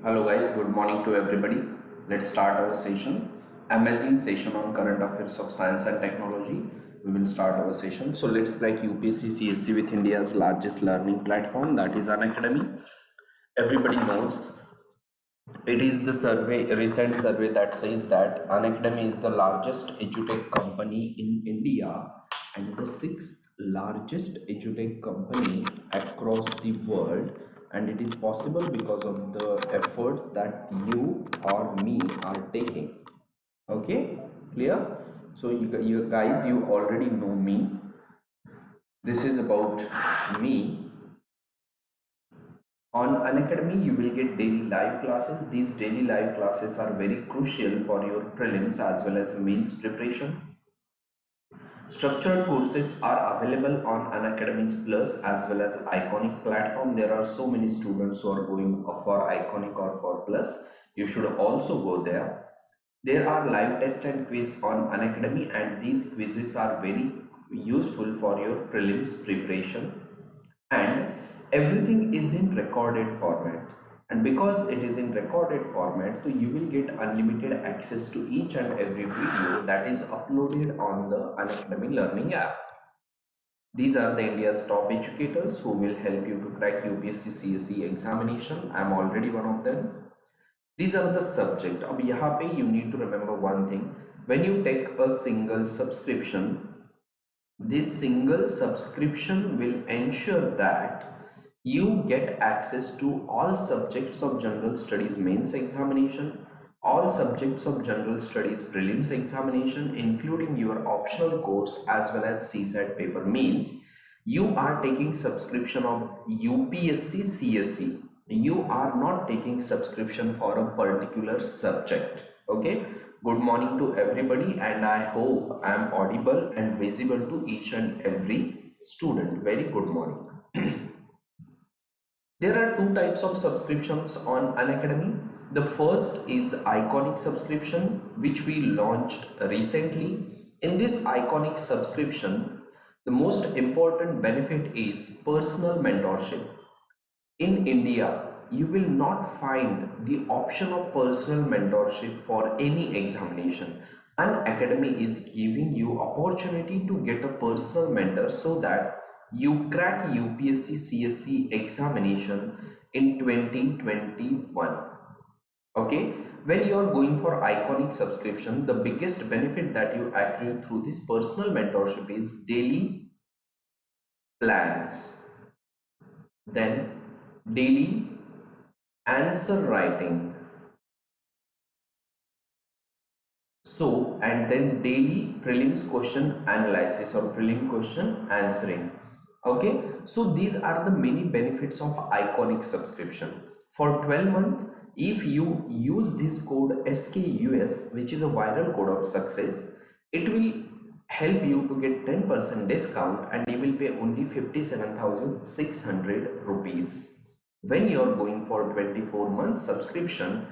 Hello guys, good morning to everybody. Let's start our session. Amazing session on current affairs of science and technology. We will start our session. So let's crack UPSC CSE with India's largest learning platform, that is Unacademy. Everybody knows it is the survey, a recent survey that says that Unacademy is the largest edutech company in India and the sixth largest edutech company across the world, and it is possible because of the efforts that you or me are taking. Okay, clear? So you guys, you already know me. This is about me. On Unacademy, you will get daily live classes. These daily live classes are very crucial for your prelims as well as mains preparation. Structured courses are available on Unacademy Plus as well as Iconic platform. There are so many students who are going for Iconic or for Plus. You should also go there. There are live test and quiz on Unacademy, and these quizzes are very useful for your prelims preparation. And everything is in recorded format, and because it is in recorded format, so you will get unlimited access to each and every video that is uploaded on the Unacademy learning app. These are the India's top educators who will help you to crack UPSC CSE examination. I am already one of them. These are the subject. Ab yahan pe you need to remember one thing. When you take a single subscription, this single subscription will ensure that you get access to all subjects of general studies mains examination, all subjects of general studies prelims examination, including your optional course as well as CSAT paper. Means you are taking subscription of UPSC CSE. You are not taking subscription for a particular subject. Okay. Good morning to everybody, and I hope I am audible and visible to each and every student. Very good morning. There are two types of subscriptions on Unacademy. The first is Iconic subscription, which we launched recently. In this Iconic subscription, the most important benefit is personal mentorship. In India, you will not find the option of personal mentorship for any examination. Unacademy is giving you opportunity to get a personal mentor so that you crack UPSC CSE examination in 2021. Okay, when you are going for Iconic subscription, the biggest benefit that you accrue through this personal mentorship is daily plans, then daily answer writing, so, and then daily prelims question analysis or prelim question answering. Okay, so these are the many benefits of Iconic subscription. For 12 months, if you use this code SKUS, which is a viral code of success, it will help you to get 10% discount, and you will pay only 57,600 rupees. When you are going for 24 months subscription,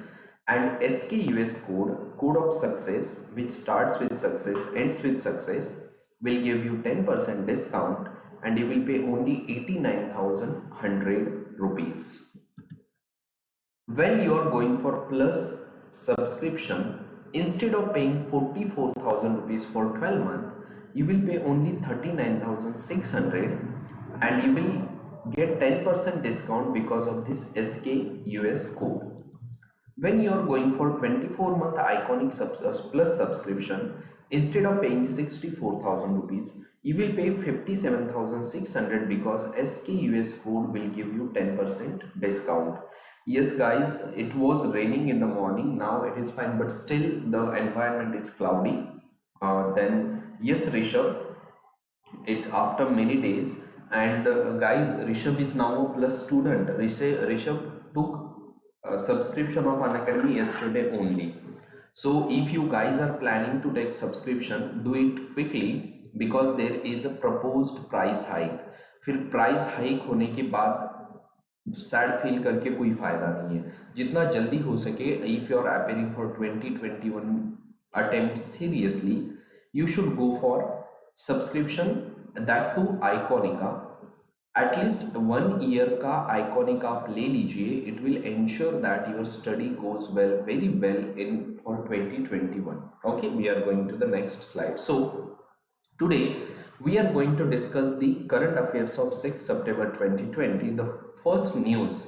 and SKUS code of success, which starts with success ends with success, will give you 10% discount, and you will pay only 89,100 rupees. When you are going for plus subscription, instead of paying 44,000 rupees for 12 months, you will pay only 39,600, and you will get 10% discount because of this SKUS code. When you are going for 24-month Iconic plus subscription, instead of paying 64,000 rupees, you will pay 57,600 because SKUS code will give you 10% discount. Yes guys, it was raining in the morning. Now it is fine, but still the environment is cloudy. Then yes, Rishabh, it after many days, and guys, Rishabh is now a plus student. Rishabh took a subscription of Unacademy yesterday only. So if you guys are planning to take subscription, do it quickly because there is a proposed price hike. फिर price hike होने के बाद sad feel करके कोई फायदा नहीं है. जितना जल्दी हो सके, if you are appearing for 2021 attempt seriously, you should go for subscription, that to Iconica. at least 1 year का आइकॉनिक आप ले लीजिए. It will ensure that your study goes well, very well in for 2021. Okay, we are going to the next slide. So today we are going to discuss the current affairs of 6th September 2020. The first news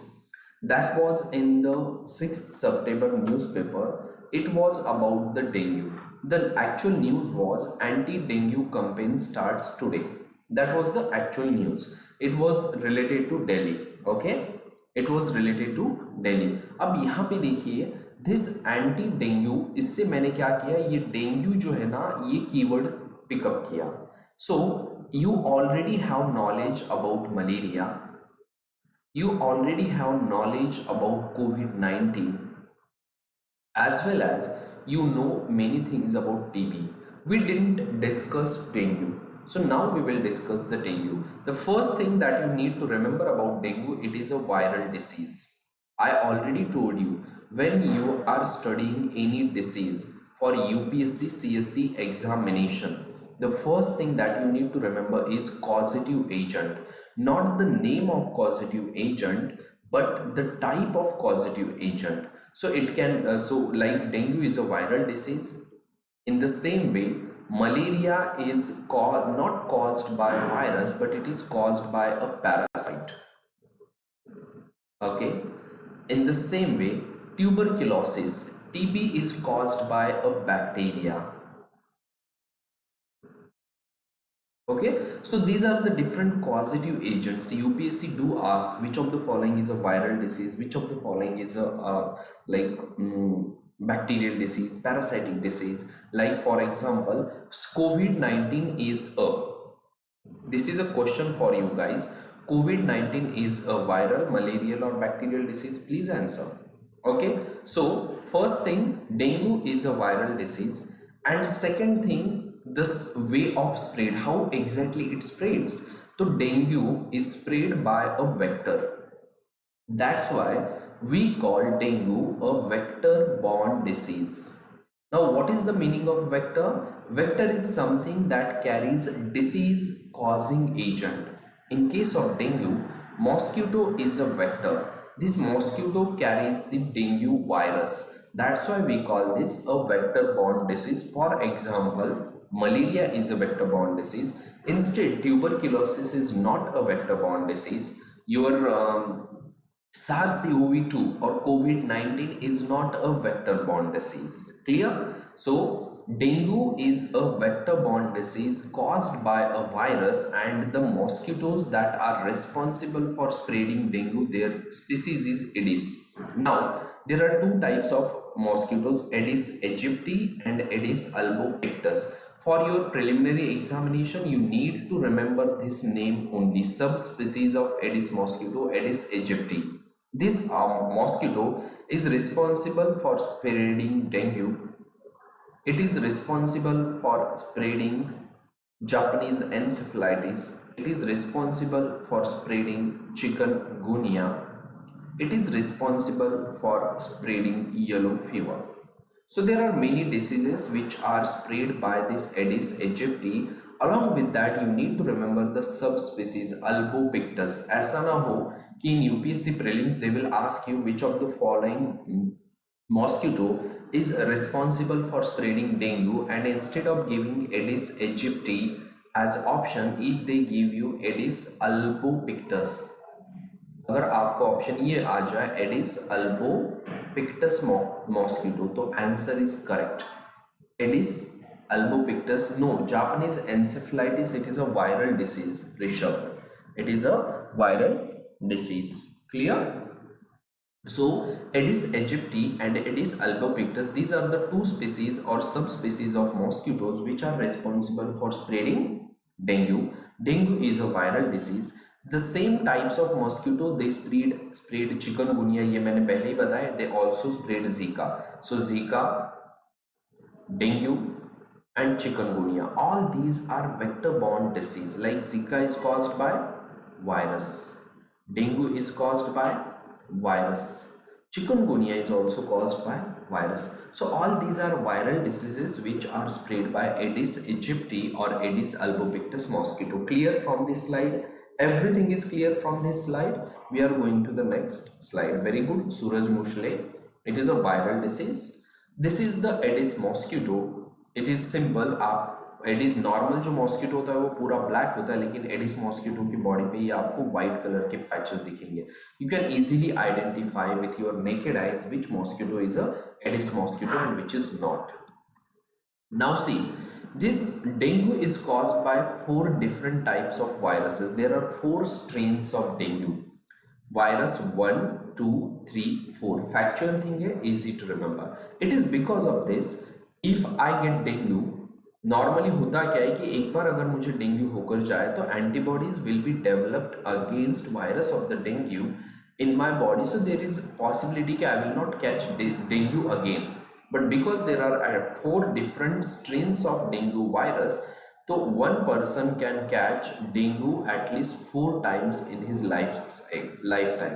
that was in the 6th September newspaper, it was about the dengue. The actual news was anti-dengue campaign starts today. That was the actual news. It was related to Delhi. Okay, it was related to Delhi. अब यहाँ पे देखिए this anti dengue, इससे मैंने क्या किया, ये dengue जो है ना ये कीवर्ड पिकअप किया. So you already have knowledge about malaria, you already have knowledge about COVID-19, as well as you know many things about TB. We didn't discuss dengue, so now we will discuss the dengue. The first thing that you need to remember about dengue, it is a viral disease. I already told you, when you are studying any disease for UPSC CSE examination, the first thing that you need to remember is causative agent, not the name of causative agent, but the type of causative agent. So it can so like dengue is a viral disease. In the same way, malaria is not caused by virus, but it is caused by a parasite. Okay, in the same way, tuberculosis, TB, is caused by a bacteria. Okay, so these are the different causative agents. UPSC do ask which of the following is a viral disease, which of the following is a bacterial disease, parasitic disease. Like for example, COVID-19 is a, this is a question for you guys, COVID-19 is a viral, malarial or bacterial disease? Please answer. Okay, so first thing, dengue is a viral disease, and second thing, this way of spread, how exactly it spreads. So dengue is spread by a vector. That's why we call dengue a vector borne disease. Now what is the meaning of vector? Vector is something that carries disease causing agent. In case of dengue, mosquito is a vector. This mosquito carries the dengue virus. That's why we call this a vector borne disease. For example, malaria is a vector borne disease. Instead, tuberculosis is not a vector borne disease. Your SARS-CoV-2 or COVID-19 is not a vector borne disease. Clear? So dengue is a vector borne disease caused by a virus, and the mosquitoes that are responsible for spreading dengue, their species is Aedes. Now there are two types of mosquitoes, Aedes aegypti and Aedes albopictus. For your preliminary examination, you need to remember this name only. Subspecies of Aedes mosquito, Aedes aegypti. This mosquito is responsible for spreading dengue. It is responsible for spreading Japanese encephalitis. It is responsible for spreading chikungunya. It is responsible for spreading yellow fever. So there are many diseases which are spread by this Aedes aegypti. Along with that, you need to remember the subspecies albopictus. ऐसा ना हो कि in UPSC prelims they will ask you which of the following mosquito is responsible for spreading dengue, and instead of giving Aedes aegypti as option, if they give you Aedes albopictus, अगर आपका option ये आ जाए Aedes albopictus mosquito, तो answer is correct. Aedes albopictus, no. Japanese encephalitis, it is a viral disease. Rishabh, it is a viral disease. Clear? So Aedes aegypti and Aedes albopictus, these are the two species or subspecies of mosquitoes which are responsible for spreading dengue. Dengue is a viral disease. The same types of mosquito, they spread chikungunya, ये मैंने पहले ही बताया. They also spread Zika. So Zika, dengue and chikungunya, all these are vector-borne disease. Like Zika is caused by virus, dengue is caused by virus, chikungunya is also caused by virus. So all these are viral diseases which are spread by Aedes aegypti or Aedes albopictus mosquito. Clear from this slide? Everything is clear from this slide. We are going to the next slide. Very good. Suraj Mushle. It is a viral disease. This is the Aedes mosquito. It is simple. आप Aedes normal जो mosquito होता है वो पूरा black होता है, लेकिन Aedes mosquito की बॉडी पे ये आपको व्हाइट कलर के पैचेस दिखेंगे. You can easily identify with your naked eyes which mosquito is a Aedes mosquito and which is not. Now see, this dengue is caused by 4 different types of viruses. There are 4 strains of dengue. Virus 1, 2, 3, 4. Factual thing है, easy to remember. It is because of this, if I get dengue, normally होता क्या है कि एक बार अगर मुझे dengue होकर जाए तो antibodies will be developed against virus of the dengue in my body, so there is possibility कि I will not catch dengue again. But because there are 4 different strains of dengue virus, तो one person can catch dengue at least 4 times in his lifetime.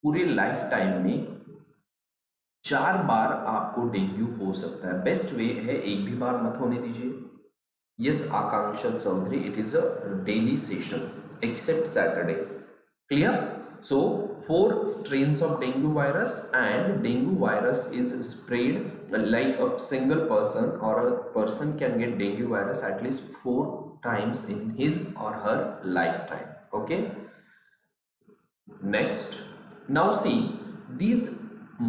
पूरे lifetime में 4 बार आपको dengue हो सकता है. Best way है एक भी बार मत होने दीजिए. Yes Akanksha Chaudhary, it is a daily session except Saturday. Clear? So 4 strains of dengue virus, and dengue virus is spread like a single person or a person can get dengue virus at least 4 times in his or her lifetime. Okay, next. Now see, these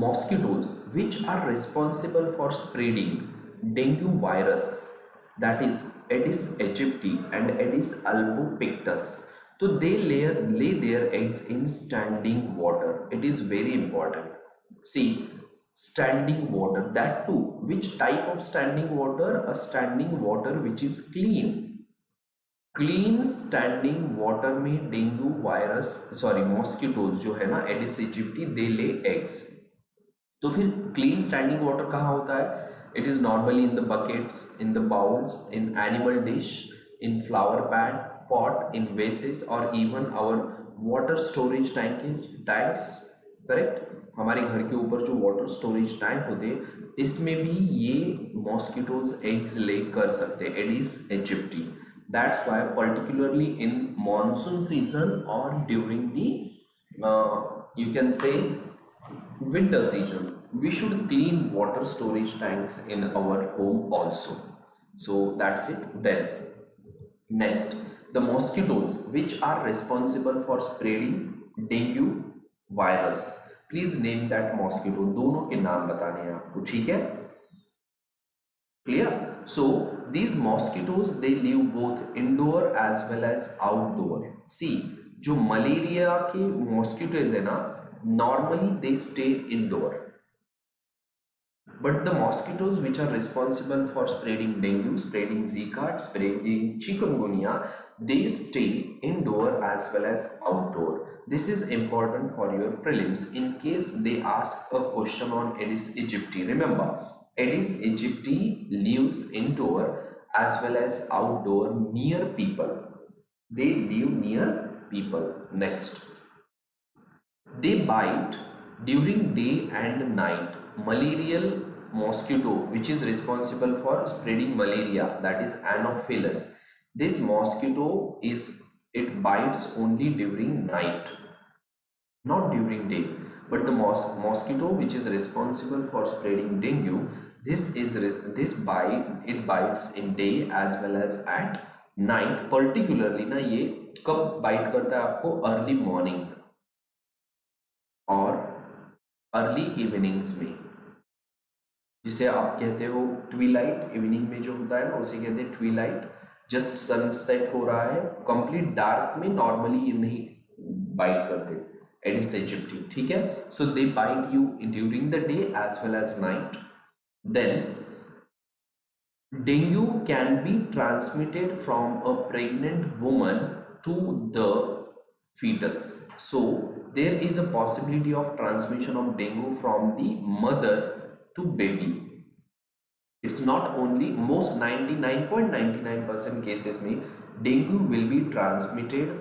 mosquitoes which are responsible for spreading dengue virus, that is Aedes aegypti and Aedes albopictus, so they lay their eggs in standing water. It is very important. See, standing water, that too which type of standing water? A standing water which is clean. Clean standing water में dengue virus sorry mosquitoes जो है ना Aedes इजिप्टी, दे lay eggs. तो फिर clean standing water कहाँ होता है? It is normally in the buckets, in the bowls, in animal dish, in flower pot, in vases और even our water storage tanks. Correct? हमारे घर के ऊपर जो वाटर स्टोरेज टैंक होते हैं इसमें भी ये मॉस्किटोज एग्स ले कर सकते हैं, Aedes इजिप्टी. That's why particularly in monsoon season or during the you can say winter season, we should clean water storage tanks in our home also. So that's it. Then next, the mosquitoes which are responsible for spreading dengue virus. Please name that mosquito. दोनों के नाम बताने हैं आपको, ठीक है? Clear? So these mosquitoes, they live both indoor as well as outdoor. See, जो malaria के मॉस्किटोज है ना, normally they stay indoor, but the mosquitoes which are responsible for spreading dengue, spreading Zika, spreading chikungunya, they stay indoor as well as outdoor. This is important for your prelims in case they ask a question on Aedes aegypti. Remember, Aedes aegypti lives indoor as well as outdoor near people. They live near people. Next, they bite during day and night. Malarial mosquito which is responsible for spreading malaria, that is Anopheles. This mosquito it bites only during night, not during day. But the mosquito which is responsible for spreading dengue, this bites in day as well as at night. Particularly ना ये कब bite करता है आपको? Early morning और early evenings में, जिसे आप कहते हो ट्विलाइट. इवनिंग में जो होता है ना उसे कहते हैं ट्विलाइट. जस्ट सनसेट हो रहा है, कंप्लीट डार्क में नॉर्मली ये नहीं बाइट करते Aedes aegypti, ठीक है? So they bite you during the day as well as night. Then dengue can be transmitted from a pregnant woman to the fetus. So there is a possibility of transmission of dengue from the mother to baby. It's not only, most 99.99% cases में dengue will be transmitted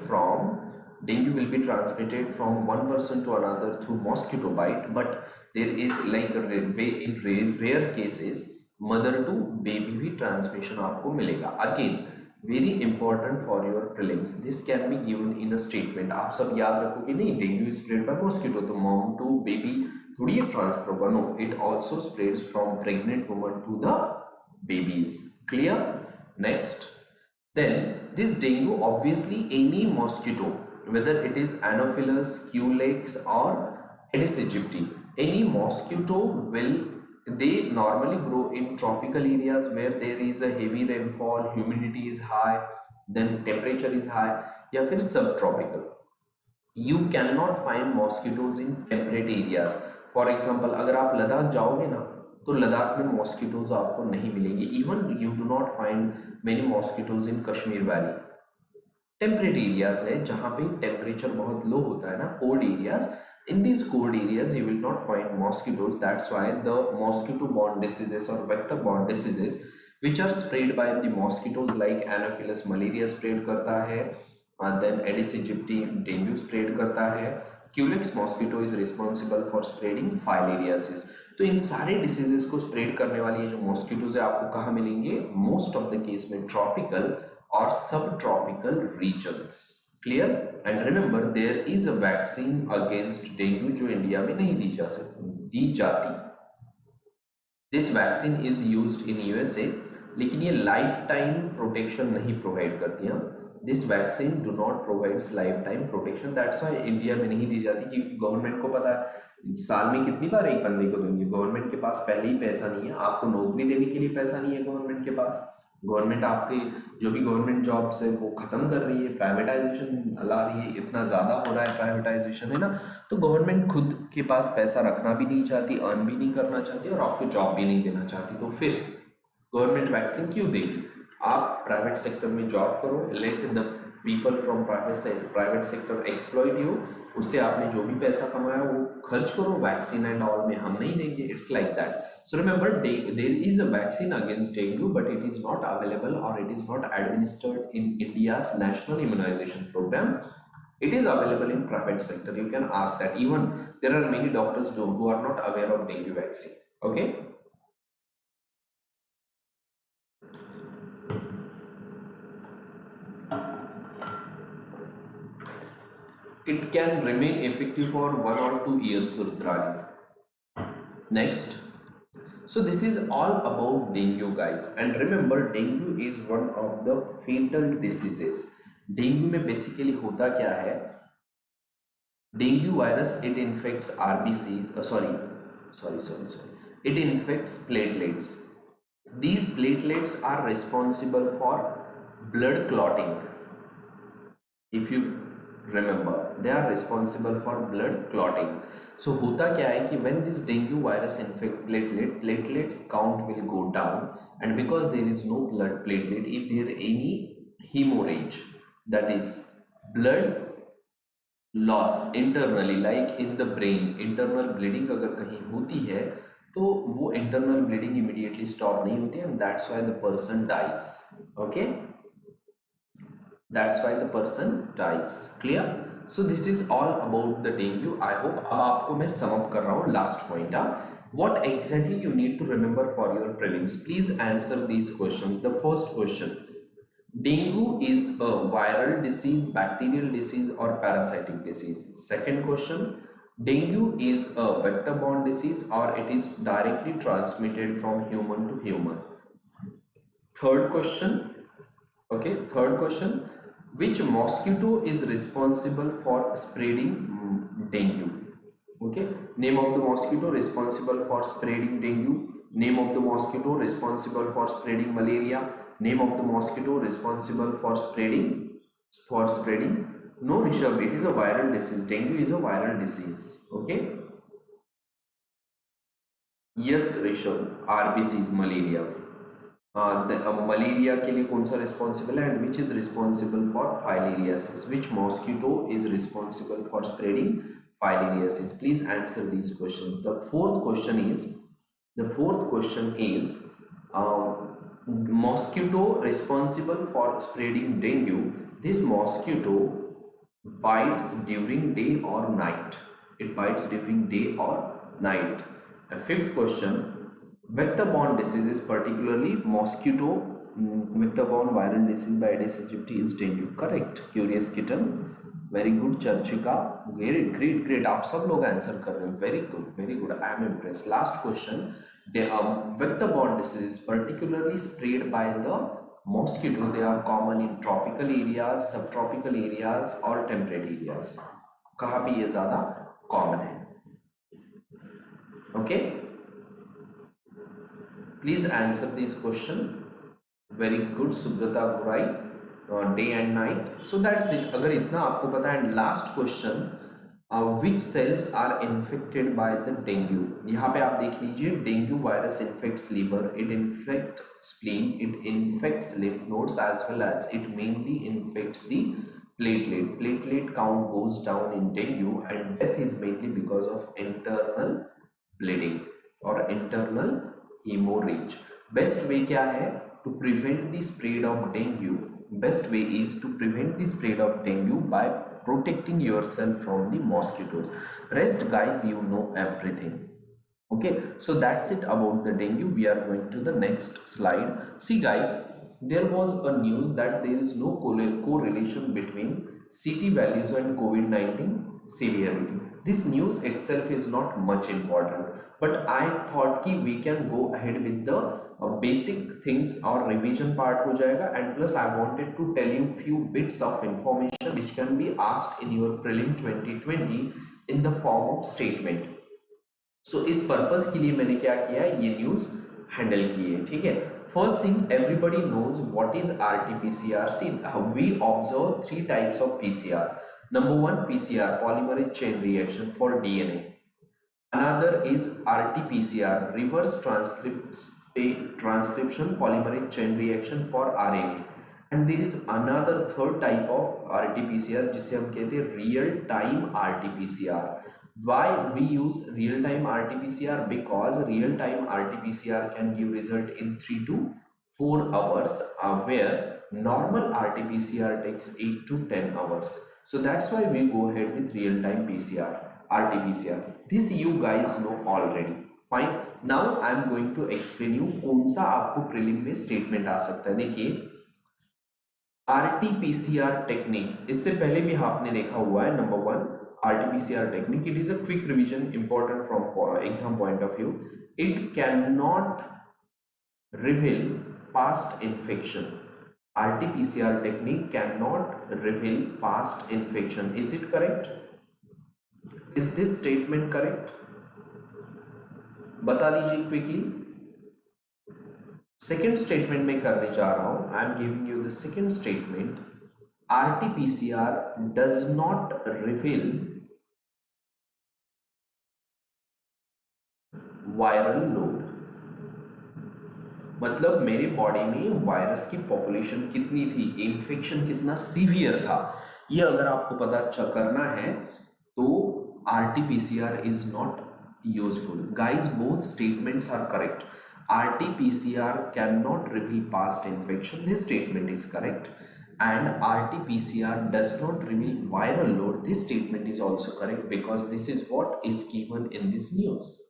from one person to another through mosquito bite, but there is like in rare cases mother to baby भी transmission आपको मिलेगा. Again, very important for your prelims, this can be given in a statement. आप सब याद रखो कि नहीं dengue is spread by mosquito, तो मॉम टू बेबी थोड़ी ये ट्रांसफर होगा, no, it also spreads from pregnant woman to the babies. Clear? Next, then this dengue, obviously any mosquito, whether it is Anopheles, Culex or Aedes aegypti, any mosquito will, they normally grow in tropical areas where there is a heavy rainfall, humidity is high, then temperature is high, या फिर subtropical. You cannot find mosquitoes in temperate areas. For example, अगर आप लद्दाख जाओगे ना तो लद्दाख में mosquitoes आपको नहीं मिलेंगे। Even you do not find many mosquitoes in Kashmir valley. Temperate areas है जहाँ पे टेम्परेचर बहुत लो होता है ना, cold areas, in these cold areas you will not find mosquitoes. That's why the mosquito borne diseases or vector borne diseases which are spread by the mosquitoes like Anopheles, malaria spread करता है, then Aedes aegypti dengue spread करता है, Culex mosquito is responsible for spreading filariasis. तो इन सारे diseases को spread करने वाली ये जो मॉस्किटोज है आपको कहाँ मिलेंगे? मोस्ट ऑफ द केस में ट्रॉपिकल और सब tropical regions. Clear? And remember there is a vaccine against dengue जो इंडिया में नहीं दी जाती। This vaccine is used in USA, लेकिन ये लाइफ टाइम प्रोटेक्शन नहीं प्रोवाइड करती है। This vaccine do not provides life time protection, that's why India में नहीं दी जाती, क्योंकि गवर्नमेंट को पता है साल में कितनी बार एक बंदे को देंगे। गवर्नमेंट के पास पहले ही पैसा नहीं है, आपको नौकरी देने के लिए पैसा नहीं है गवर्नमेंट के पास। गवर्नमेंट आपके जो भी गवर्नमेंट जॉब्स है वो खत्म कर रही है, प्राइवेटाइजेशन ला रही है, इतना ज़्यादा हो रहा है प्राइवेटाइजेशन, है ना। तो गवर्नमेंट खुद के पास पैसा रखना भी नहीं चाहती, अर्न भी नहीं करना चाहती और आपको जॉब भी नहीं देना चाहती, तो फिर गवर्नमेंट वैक्सीन क्यों देगी? आप प्राइवेट सेक्टर में जॉब करो, let the people from private sector exploit you, उससे आपने जो भी पैसा कमाया वो खर्च करो, वैक्सीन एंड ऑल में हम नहीं देंगे। It's like that. So remember there is a vaccine against dengue but it is not available और it is not administered in India's national immunization programme. It is available in private sector. You can ask that. Even there are many doctors who are not aware of dengue vaccine. Okay. It can remain effective for 1 or 2 years, Rudrani. Next. So this is all about dengue, guys. And remember, dengue is one of the fatal diseases. Dengue में basically होता क्या है? Dengue virus it infects RBC, it infects platelets. These platelets are responsible for blood clotting. If you remember, they are responsible for blood clotting. So होता क्या है कि when this dengue virus infect platelets count will go down, and because there is no blood platelet, if there any hemorrhage, that is blood loss internally, like in the brain, internal bleeding अगर कहीं होती है तो वो internal bleeding immediately stop नहीं होती, and that's why the person dies. Okay, that's why the person dies. Clear? So this is all about the dengue. I hope अब आपको मैं sum up कर रहा हूँ last point. What exactly you need to remember for your prelims? Please answer these questions. The first question: dengue is a viral disease, bacterial disease, or parasitic disease? Second question: dengue is a vector-borne disease, or it is directly transmitted from human to human? Third question. Okay, third question: which mosquito is responsible for spreading dengue? Okay, name of the mosquito responsible for spreading dengue, name of the mosquito responsible for spreading malaria, name of the mosquito responsible for spreading no, Rishabh, it is a viral disease. Dengue is a viral disease. Okay, yes Rishabh, RBC is malaria. Malaria के लिए कौन सा responsible है? And which is responsible for filariasis? Which mosquito is responsible for spreading filariasis? Please answer these questions. The fourth question is mosquito responsible for spreading dengue. This mosquito bites during day or night. It bites during day or night. A fifth question: vector-borne diseases, particularly mosquito Vector-borne viral disease by Aedes aegypti is dengue. Correct. Curious kitten. Very good. Charchika. Great, great, great. आप सब लोग answer कर रहे हो. Very good, very good. I am impressed. Last question. The vector-borne disease, particularly spread by the mosquito, they are common in tropical areas, subtropical areas, or temperate areas. कहाँ पे ये ज़्यादा common है? Okay. Please answer this question. Very good, Subrata Gurai. Day and night. So that's it. अगर इतना आपको पता है. Last question. Which cells are infected by the dengue? यहाँ पे आप देख लीजिए. Dengue virus infects liver. It infects spleen. It infects lymph nodes as well as it mainly infects the platelet. Platelet count goes down in dengue, and death is mainly because of internal bleeding or internal hemorrhage. Best way क्या है? To prevent the spread of dengue, best way is to prevent the spread of dengue by protecting yourself from the mosquitoes. Rest guys, you know everything. Okay, so that's it about the dengue. We are going to the next slide. See guys, there was a news that there is no correlation between CT values and COVID-19 severity. This news itself is not much important, but I thought कि we can go ahead with the basic things और revision part हो जाएगा, and plus I wanted to tell you few bits of information which can be asked in your prelim 2020 in the form of statement. So इस purpose के लिए मैंने क्या किया है, ये न्यूज हैंडल की है. ठीक है. First thing, everybody knows what is RT-PCR. See, we observe three types of PCR. Number one, PCR, polymerase chain reaction for DNA. Another is RT-PCR, reverse transcription polymerase chain reaction for RNA. And there is another third type of RT-PCR जिसे हम कहते हैं real time RT-PCR. Why we use real time RT-PCR? Because real time RT-PCR can give result in 3 to 4 hours, where normal RT-PCR takes 8 to 10 hours. So that's why we go ahead with real time PCR, RT-PCR. This you guys know already. Fine. Now I am going to explain you कौन सा आपको prelim में statement आ सकता है. देखिए, RT-PCR technique इससे पहले भी आपने देखा हुआ है. Number one, RT-PCR technique. It is a quick revision, important from exam point of view. It cannot reveal past infection. RT-PCR technique cannot reveal past infection. Is it correct? Is this statement correct? बता दीजिए quickly. Second statement मैं करने जा रहा हूं. I am giving you the second statement. RT-PCR does not reveal viral load. मतलब मेरे body में वायरस की पॉपुलेशन कितनी थी, इन्फेक्शन कितना सीवियर था, ये अगर आपको पता करना है तो RT-PCR is not useful. Guys, both statements are correct. RT-PCR cannot reveal past infection. This statement is correct. And RT-PCR does not reveal viral load. This statement is also correct because this is what is given in this news.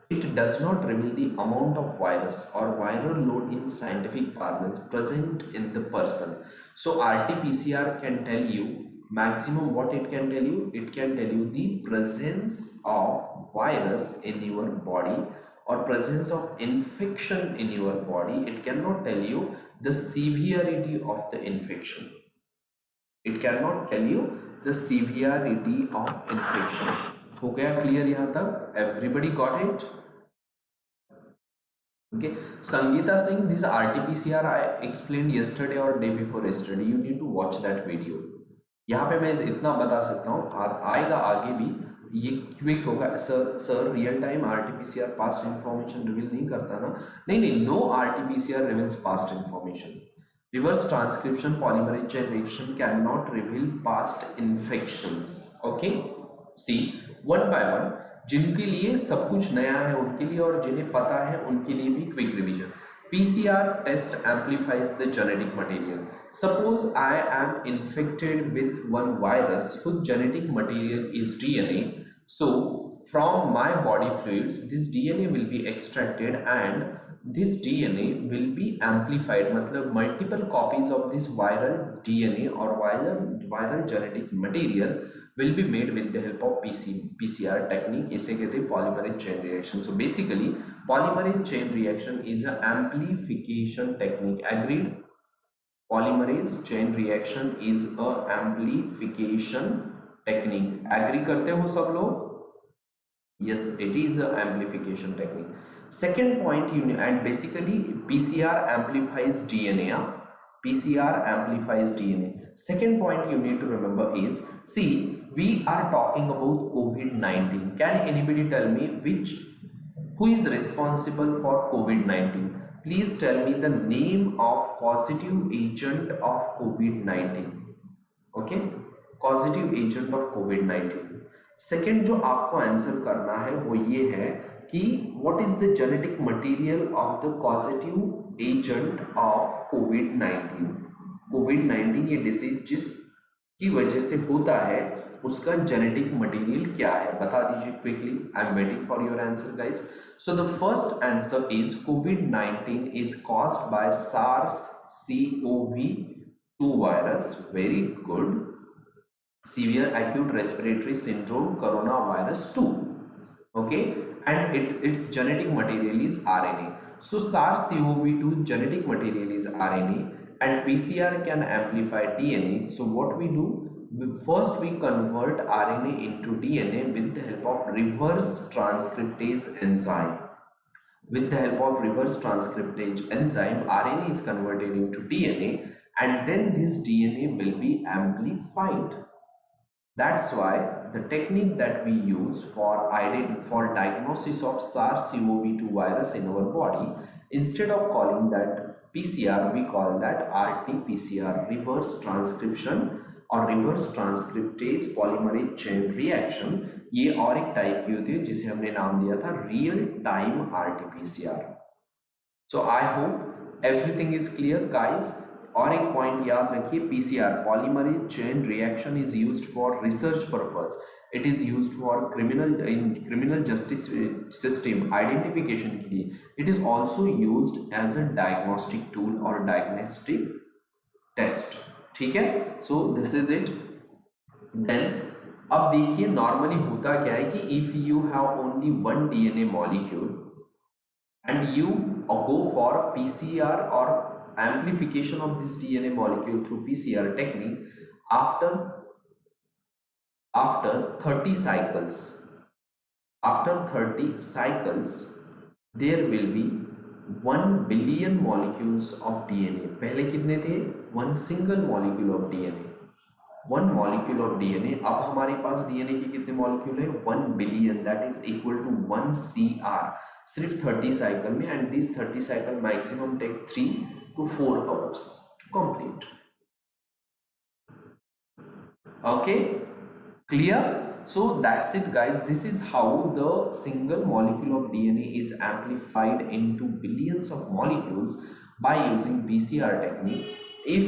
It does not reveal the amount of virus or viral load in scientific parlance present in the person. So RT-PCR can tell you maximum what it can tell you. It can tell you the presence of virus in your body or presence of infection in your body. It cannot tell you the severity of the infection. It cannot tell you the severity of infection. हो गया clear यहाँ तक? Everybody got it? Okay. Sangeeta Singh, this RT-PCR I explained yesterday or day before yesterday. You need to watch that video. यहाँ पे मैं इतना बता सकता हूँ, आएगा आगे भी, ये क्विक होगा. Sir real time RT-PCR past information reveal नहीं करता ना? नहीं, no RT-PCR reveals past information. Reverse transcription polymerase chain reaction can not reveal past infections. Okay, see one by one. जिनके लिए सब कुछ नया है उनके लिए और जिन्हें पता है उनके लिए भी quick revision. PCR test amplifies the genetic material. Suppose I am infected with one virus whose genetic material is DNA. So from my body fluids, this DNA will be extracted and this DNA will be amplified, मतलब multiple copies of this viral DNA or viral genetic material will be made with the help of PCR technique. इसे कहते हैं polymerase chain reaction. So basically polymerase chain reaction is an amplification technique. Agreed? Polymerase chain reaction is a amplification technique. Agree करते हो सब लोग? Yes, it is a amplification technique. Second point, and basically PCR amplifies DNA. PCR amplifies DNA. Second point you need to remember is, see, we are talking about COVID-19. Can anybody tell me who is responsible for COVID-19? Please tell me the name of causative agent of COVID-19. Okay, causative agent of COVID-19. Second जो आपको answer करना है वो ये है कि what is the genetic material of the causative agent of कोविड-19. कोविड-19 ये डिसीज जिसकी वजह से होता है उसका जेनेटिक मटेरियल क्या है, बता दीजिए quickly. I am waiting for your answer guys. So the first answer is covid is caused by SARS-CoV-2 virus. Very good. Severe acute respiratory syndrome coronavirus 2. Okay, and its genetic material is RNA. So SARS-CoV-2 genetic material is RNA and PCR can amplify DNA. So what we do, first we convert RNA into DNA with the help of reverse transcriptase enzyme. With the help of reverse transcriptase enzyme, RNA is converted into DNA and then this DNA will be amplified. That's why the technique that we use for diagnosis of SARS-CoV-2 virus in our body, instead of calling that PCR, we call that RT-PCR, reverse transcription और reverse transcriptase polymerase chain reaction. ये और एक type की होती है जिसे हमने नाम दिया था real time RT-PCR. So I hope everything is clear guys. और एक पॉइंट याद रखिए, PCR polymerase chain reaction is used for research purpose. It is used for criminal justice system identification के लिए. It is also used as a diagnostic tool or diagnostic test. ठीक है, so this is it. Then अब देखिए normally होता क्या है कि if you have only one DNA molecule and you go for PCR or amplification of this DNA molecule through PCR technique, after 30 cycles, there will be 1 billion molecules of DNA. पहले कितने थे? 1 single molecule of DNA. 1 molecule of DNA. अब हमारे पास DNA के कितने molecule है? 1 billion. That is equal to 1 CR. सिर्फ 30 cycle में, and these 30 cycle maximum take 3 to 4 hours to complete. Okay, clear? So that's it guys. This is how the single molecule of DNA is amplified into billions of molecules by using PCR technique. If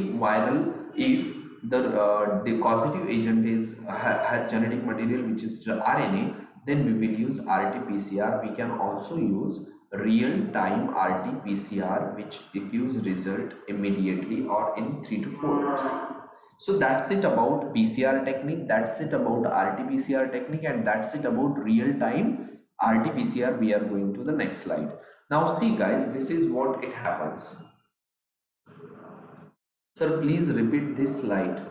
the causative agent is has genetic material which is RNA, then we will use RT-PCR. We can also use real-time RT-PCR which gives result immediately or in 3 to 4 hours. So that's it about PCR technique, that's it about RT-PCR technique, and that's it about real-time RT-PCR. We are going to the next slide. Now see guys, this is what it happens. Sir, please repeat this slide.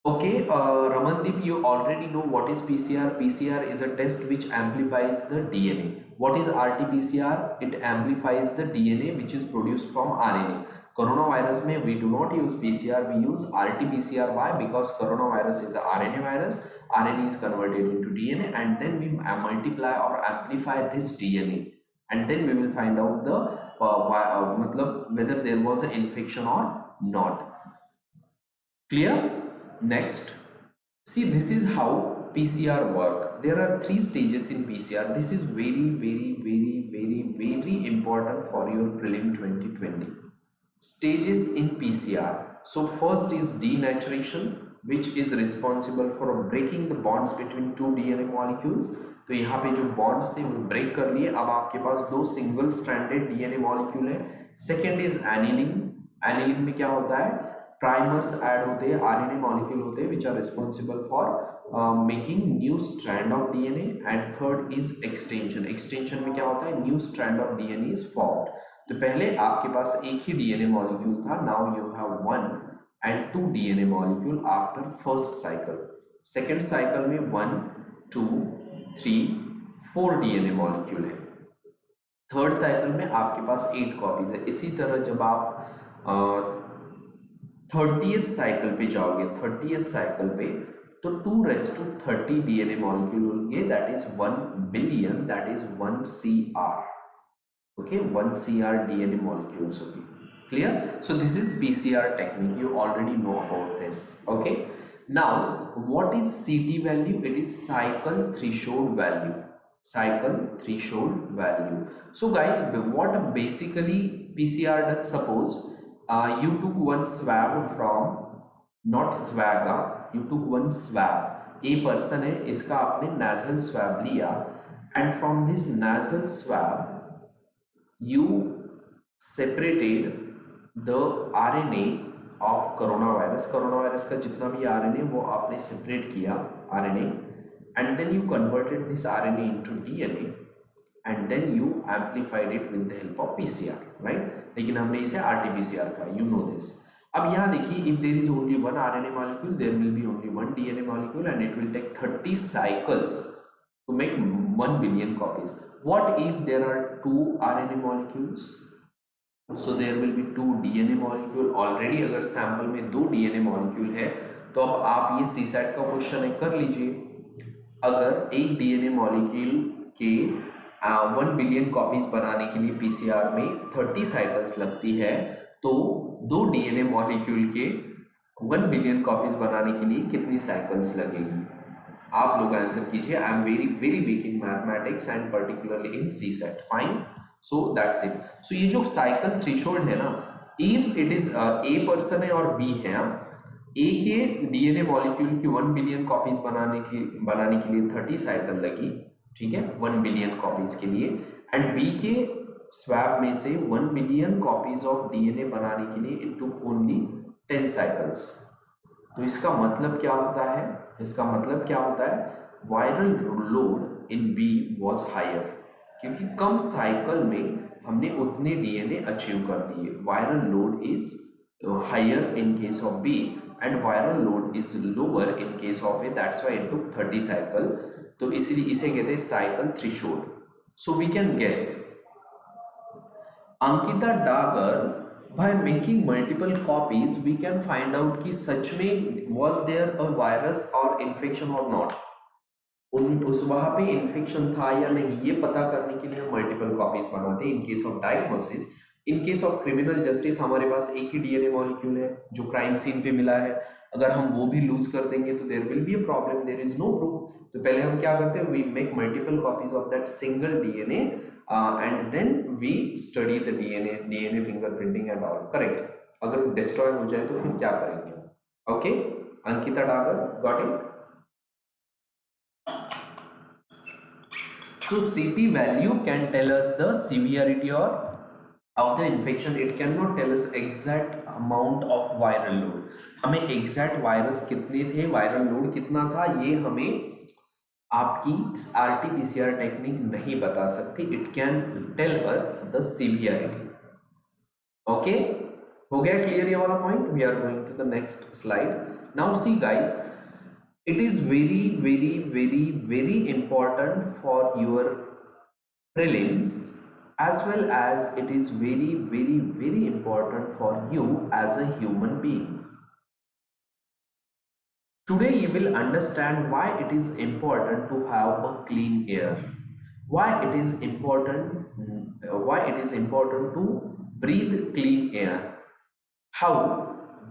Okay, Ramandeep, you already know what is PCR. PCR is a test which amplifies the DNA. What is RT-PCR? It amplifies the DNA which is produced from RNA. Coronavirus में we do not use PCR, we use RT-PCR. Why? Because coronavirus is a RNA virus. RNA is converted into DNA and then we multiply or amplify this DNA and then we will find out the मतलब whether there was an infection or not. Clear? Next, see, this is how PCR work. There are 3 stages in PCR. This is very important for your prelim 2020. Stages in PCR. So first is denaturation, which is responsible for breaking the bonds between 2 DNA molecules. तो यहाँ पे जो bonds थे वो break कर लिए, अब आपके पास 2 सिंगल स्ट्रैंडेड डीएनए मॉलिक्यूल है। Second is aniline. एनिलिन में क्या होता है, प्राइमर्स ऐड होते हैं, आरएनए मॉलिक्यूल होते हैं which are responsible for making new strand of DNA. And third is extension. Extension में क्या होता है, new strand of DNA is formed. तो पहले आपके पास एक ही डीएनए मॉलिक्यूल था, now you have 1 and 2 DNA molecule after first cycle. Second cycle में 1, 2, 3, 4 DNA molecule है। थर्ड साइकिल में आपके पास 8 कॉपीज है। इसी तरह जब आप 30th साइकिल पे जाओगे, 30th साइकिल पे तो 2⁻30 DNA molecule होंगे, that is 1 billion, that is 1 CR। Okay, 1 CR DNA molecules होगी। Clear? So this is PCR technique. You already know about this. Okay. Now, what is CT value? It is cycle threshold value. Cycle threshold value. So guys, what basically PCR does? Suppose you took one swab from, not swab, you took one swab. A person है, इसका आपने nasal swab लिया, and from this nasal swab you separated the RNA of corona virus. Corona virus का जितना भी RNA वो आपने separate किया RNA, and then you converted this RNA into DNA and then you amplified it with the help of PCR, right. लेकिन हमने इसे RT-PCR का, यू नो दिस। अब यहाँ देखिए, if there is only 1 RNA molecule, there will be only 1 DNA molecule and it will take 30 cycles to make 1 billion copies. What if there are 2 RNA molecules? So there will be 2 DNA molecule already। अगर sample में 2 DNA molecule है तो अब आप ये CSAT का question है, कर लीजिए। अगर एक DNA molecule के 1 बिलियन कॉपीज बनाने के लिए PCR में 30 साइकिल्स लगती है, तो 2 DNA molecule के 1 बिलियन कॉपीज बनाने के लिए कितनी साइकिल्स लगेगी? आप लोग आंसर कीजिए। I am very weak in mathematics and particularly in CSAT। Fine, so that's it. So ये जो साइकिल थ्रेशोल्ड है ना, if it is A person है और बी है, ए के डीएनए मॉलिक्यूल की 1 बिलियन कॉपीज बनाने के लिए 30 साइकिल लगी, ठीक है, 1 बिलियन कॉपीज के लिए, एंड बी के स्वैब में से 1 बिलियन कॉपीज ऑफ डीएनए बनाने के लिए इट टुक ओनली 10 साइकिल्स। तो इसका मतलब क्या होता है, इसका मतलब क्या होता है, viral load in B was higher, क्योंकि कम साइकिल में हमने उतने डीएनए अचीव कर लिए। Viral load is higher in case of B and viral load is lower in case of A, that's why it took 30 cycle. तो इसीलिए इसे कहते हैं cycle threshold. So we can guess, Ankita Dagar, by making multiple copies we can find out कि सच में was there a virus or infection or not, उस वहां पे इन्फेक्शन था या नहीं, ये पता करने के लिए हम मल्टीपल कॉपीज बनाते हैं इन case of diagnosis. In case of criminal justice हमारे पास एक ही डीएनए मॉलिक्यूल है जो क्राइम सीन पे मिला है, अगर हम वो भी लूज कर देंगे तो there will be a problem, there is no proof. तो पहले हम क्या करते हैं, we make multiple copies of that single DNA and then we study the DNA fingerprinting and all, correct. अगर डिस्ट्रॉय हो जाए तो फिर क्या करेंगे? Okay, Ankita Dagar, got it. So CT value can tell us the severity or of the infection. It cannot tell us exact amount of viral load. हमें exact virus कितने थे, वायरल लोड कितना था, ये हमें आपकी RT-PCR टेक्निक नहीं बता सकती। It can tell us the severity. Okay, हो गया क्लियर ये वाला point? We are going to the next slide. Now see guys, it is very important for your prelims as well as it is very important for you as a human being. Today you will understand why it is important to have a clean air, why it is important to breathe clean air, how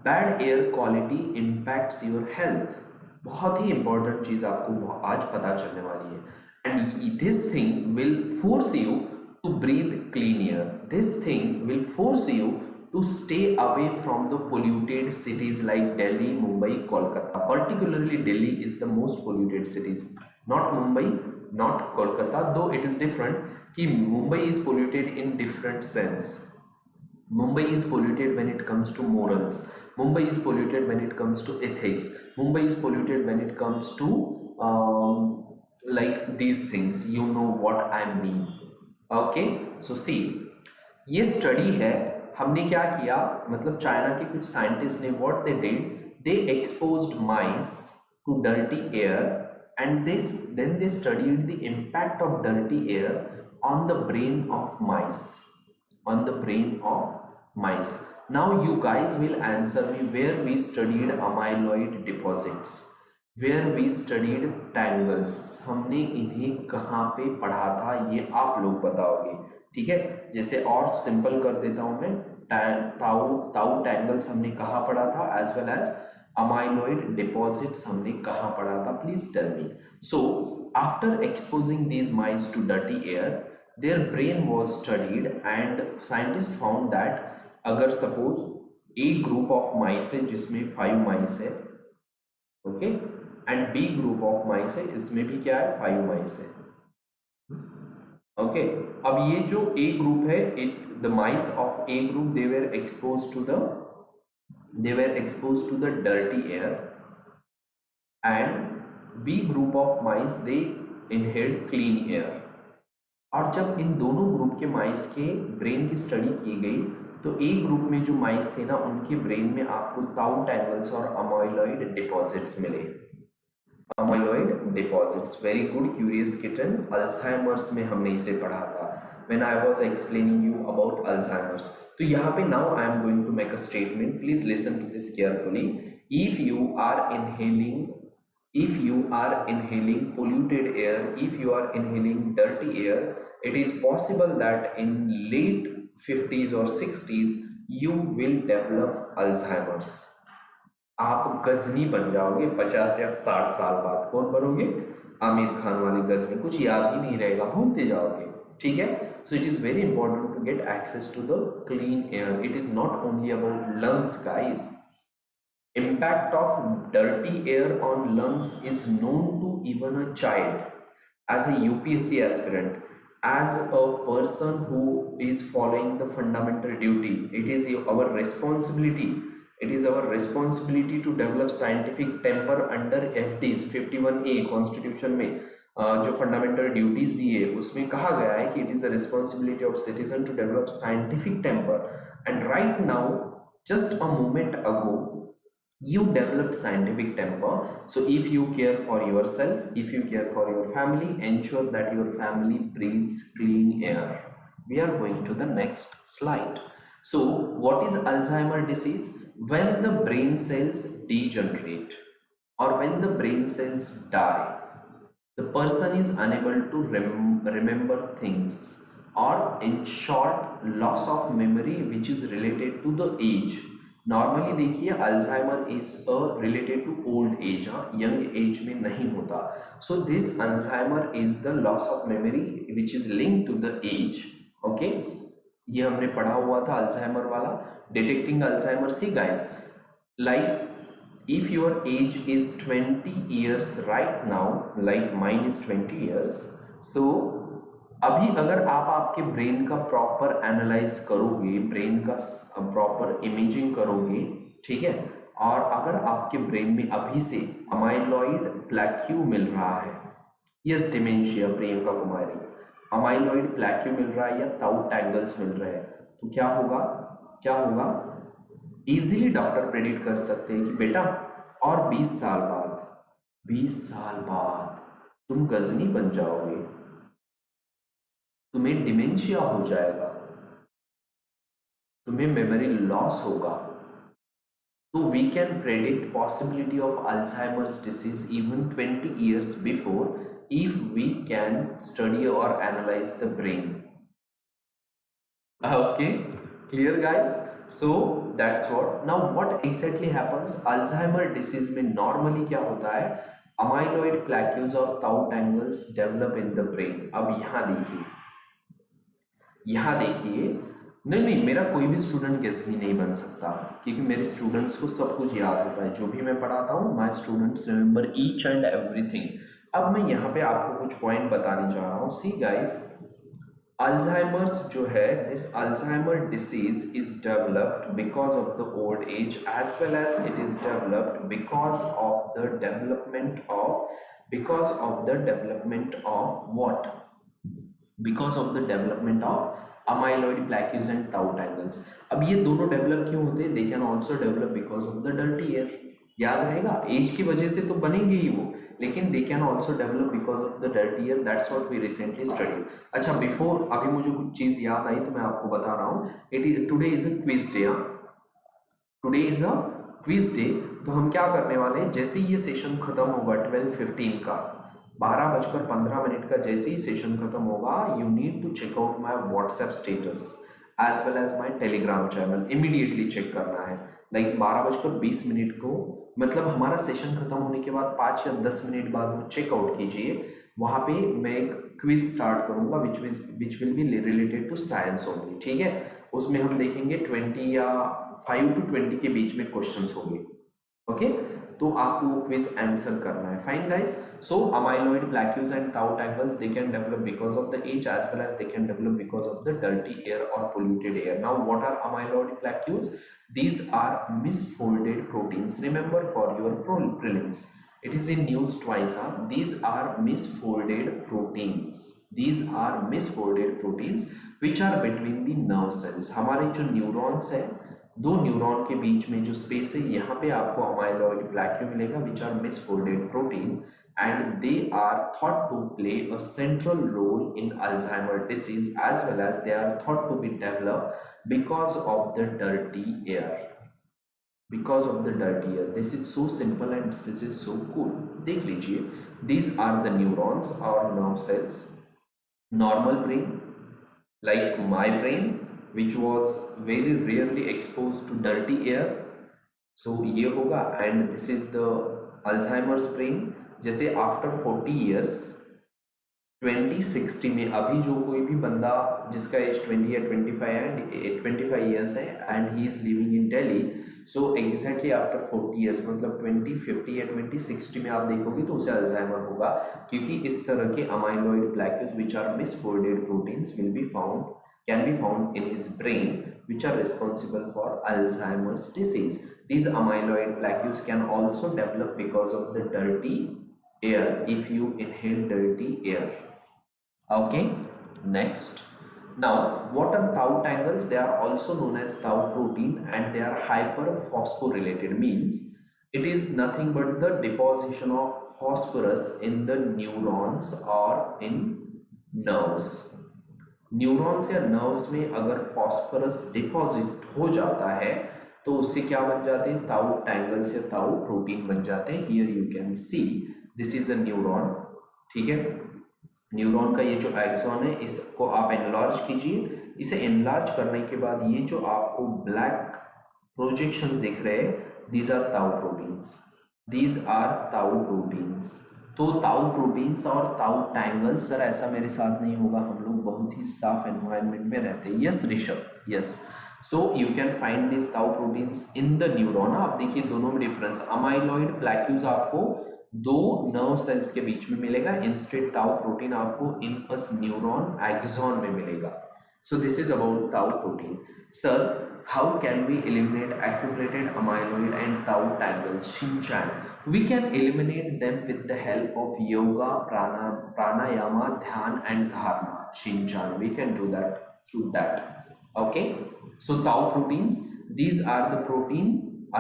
bad air quality impacts your health. बहुत ही important चीज आपको आज पता चलने वाली है, and this thing will force you to breathe clean air, this thing will force you to stay away from the polluted cities like Delhi, Mumbai, Kolkata. Particularly Delhi is the most polluted cities, not Mumbai, not Kolkata, though it is different, कि Mumbai is polluted in different sense. Mumbai is polluted when it comes to morals. Mumbai is polluted when it comes to ethics. Mumbai is polluted when it comes to like these things. You know what I mean. Okay, so see, ये study है, हमने क्या किया, मतलब China के कुछ scientist ने what they did, they exposed mice to dirty air and then they studied the impact of dirty air on the brain of mice, on the brain of mice. Now you guys will answer me where we studied amyloid deposits, where we studied tangles, हमने इन्हें कहाँ पे पढ़ा था, ये आप लोग बताओगे, ठीक है। जैसे और सिंपल कर देता हूँ मैं, ताऊ टैंगल्स हमने कहाँ पढ़ा था, as well as amyloid deposits हमने कहाँ पढ़ा था, please tell me. So after exposing these mice to dirty air, their brain was studied and scientists found that अगर suppose A group of mice है जिसमें 5 mice है, okay, and B group of mice है, इसमें भी क्या है, 5 mice है, okay। अब ये जो A group है, the mice of A group they were exposed to the dirty air, and B group of mice they inhaled clean air। और जब इन दोनों ग्रुप के माइस के ब्रेन की स्टडी की गई तो एक ग्रुप में जो माइस थे ना, उनके ब्रेन में आपको ताऊ टैंगल्स और अमाइलॉइड डिपॉजिट्स मिले। Amyloid deposits, very good curious kitten, Alzheimer's में हमने इसे पढ़ा था when I was explaining you about Alzheimer's. तो यहाँ पे now I am going to make a statement, please listen to this carefully. If you are inhaling polluted air, if you are inhaling dirty air, it is possible that in late 50s or 60s you will develop Alzheimer's। आप गजनी बन जाओगे 50 या 60 साल बाद। कौन बनोगे? आमिर खान वाली गजनी, कुछ याद ही नहीं रहेगा, भूलते जाओगे, ठीक है। So it is very important to get access to the clean air. It is not only about lungs guys. Impact of dirty air on lungs is known to even a child. As a UPSC aspirant, as a person who is following the fundamental duty, it is our responsibility. It is our responsibility to develop scientific temper under FDs 51A Constitution में जो fundamental duties दी है उसमें कहा गया है कि it is a responsibility of citizen to develop scientific temper. And right now, just a moment ago, you developed scientific temper. So if you care for yourself, if you care for your family, ensure that your family breathes clean air. We are going to the next slide. So what is Alzheimer disease? When the brain cells degenerate or when the brain cells die, the person is unable to remember things, or in short, loss of memory which is related to the age. Normally देखिए Alzheimer is related to old age, young age में नहीं होता। So this Alzheimer is the loss of memory which is link to the age, okay. ये हमने पढ़ा हुआ था Alzheimer वाला। Detecting Alzheimer, see guys, like if your age is 20 years right now, like mine is 20 years, so अभी अगर आप आपके ब्रेन का प्रॉपर एनालाइज करोगे, ब्रेन का प्रॉपर इमेजिंग करोगे, ठीक है, और अगर आपके ब्रेन में अभी से अमाइलॉइड प्लैक्यू मिल रहा है, yes dementia Priyanka Kumari, amyloid प्लैक्यू मिल रहा है या ताऊ टैंगल्स मिल रहे हैं, तो क्या होगा, इजीली डॉक्टर प्रेडिक्ट कर सकते हैं कि बेटा और 20 साल बाद तुम गजनी बन जाओगे, तुम्हें डिमेंशिया हो जाएगा, तुम्हें मेमोरी लॉस होगा। तो we can predict possibility of Alzheimer's disease even 20 years before if we can study और analyse the brain. Okay, clear guys? So that's what. Now what exactly happens Alzheimer disease में? Normally क्या होता है, amyloid plaques और tau tangles develop in the brain. अब यहाँ देखिए, नहीं, मेरा कोई भी स्टूडेंट गैसनी नहीं बन सकता, क्योंकि मेरे स्टूडेंट्स को सब कुछ याद होता है। जो भी मैं पढ़ाता हूँ, my students remember each and everything. अब मैं यहाँ पे आपको कुछ पॉइंट बताने जा रहा हूँ। सी गाइस, अल्जाइमर्स जो है, this Alzheimer disease is developed because of the old age as well as it is developed because of the development of what, because of the development of amyloid plaques and tau tangles. अब ये दोनों develop क्यों होते हैं? They can also develop because of the dirty air. याद रहेगा, as की वजह से तो बनेंगे ही वो, लेकिन they can also develop because of the dirty air. That's what we recently study. अच्छा, बिफोर अभी मुझे कुछ चीज याद आई तो मैं आपको बता रहा हूँ। It is today is a quiz day. Today is a quiz day. तो हम क्या करने वाले हैं, जैसे ही ये सेशन खत्म होगा 12:15 का, 12:15 का जैसे ही सेशन खत्म होगा, you need to check out my WhatsApp status as well as my Telegram channel. Immediately check करना है, लाइक 12:20 को, मतलब हमारा सेशन खत्म होने के बाद 5 या 10 मिनट बाद वो चेकआउट कीजिए। वहाँ पे मैं एक क्विज स्टार्ट करूँगा which will be related to science only. ठीक है, उसमें हम देखेंगे 20 या 5 to 20 के बीच में क्वेश्चंस होंगे। ओके, तो आपको वो क्विज आंसर करना है। Fine guys, so amyloid plaques and tau tangles, they can develop because of the age as well as they can develop because of the dirty air or polluted air. Now what are amyloid plaques? These are misfolded proteins. Remember for your prelims, it is in news twice. These are misfolded proteins. These are misfolded proteins which are between the nerve cells. हमारे जो neurons है, दो neuron के बीच में जो space है, यहाँ पे आपको अमाइलॉइड प्लैक्यू मिलेगा which are misfolded protein and they are thought to play a central role in Alzheimer disease as well as they are thought to be developed because of the dirty air. Because of the dirty air, this is so simple and this is so cool. देख लीजिए, these are the neurons और nerve cells. Normal brain like my brain which was very rarely exposed to dirty air, so ये होगा। and this is the Alzheimer's brain। जैसे after 40 years 2060 में, अभी जो कोई भी बंदा जिसका एज 20 या 25 ईयर्स है and he is living in Delhi, so exactly after 40 years, मतलब 2050 या 2060 में आप देखोगे तो उसे अल्जाइमर होगा, क्योंकि इस तरह के amyloid plaques which are misfolded proteins will be found, can be found in his brain which are responsible for Alzheimer's disease. These amyloid plaques can also develop because of the dirty air, if you inhale dirty air. Okay, next. Now what are tau tangles? They are also known as tau protein and they are hyperphosphorylated, means it is nothing but the deposition of phosphorus in the neurons or in nerves. Neurons या nerves में अगर phosphorus deposit हो जाता है तो उससे क्या बन जाते हैं? ताउ टैंगल्स या ताउ प्रोटीन बन जाते हैं। Here you can see this is a neuron. ठीक है, न्यूरॉन का ये जो एक्सॉन है इसको आप एनलार्ज कीजिए। इसे एनलार्ज करने के बाद ये जो आपको ब्लैक प्रोजेक्शन दिख रहे हैं, these are tau proteins. These are tau proteins. तो ताउ प्रोटीन्स और ताउ टैंगल्स, सर ऐसा मेरे साथ नहीं होगा, हम लोग बहुत ही साफ एनवायरनमेंट में रहते हैं। Yes Rishabh, yes. So you can find this tau proteins in the neuron. आप देखिए दोनों में डिफरेंस, अमाइलॉइड प्लैक्यूज आपको दो नर्व सेल्स के बीच में मिलेगा, इंस्टेड ताउ प्रोटीन आपको इन अ न्यूरॉन एक्सॉन में मिलेगा। So this is about tau protein. Sir, how can we eliminate accumulated amyloid and tau tangles? Shinchan. We can eliminate them with the help of yoga, pranayama, dhyan and dharana. Shinchan. We can do that through that. Okay. So tau proteins, these are the protein.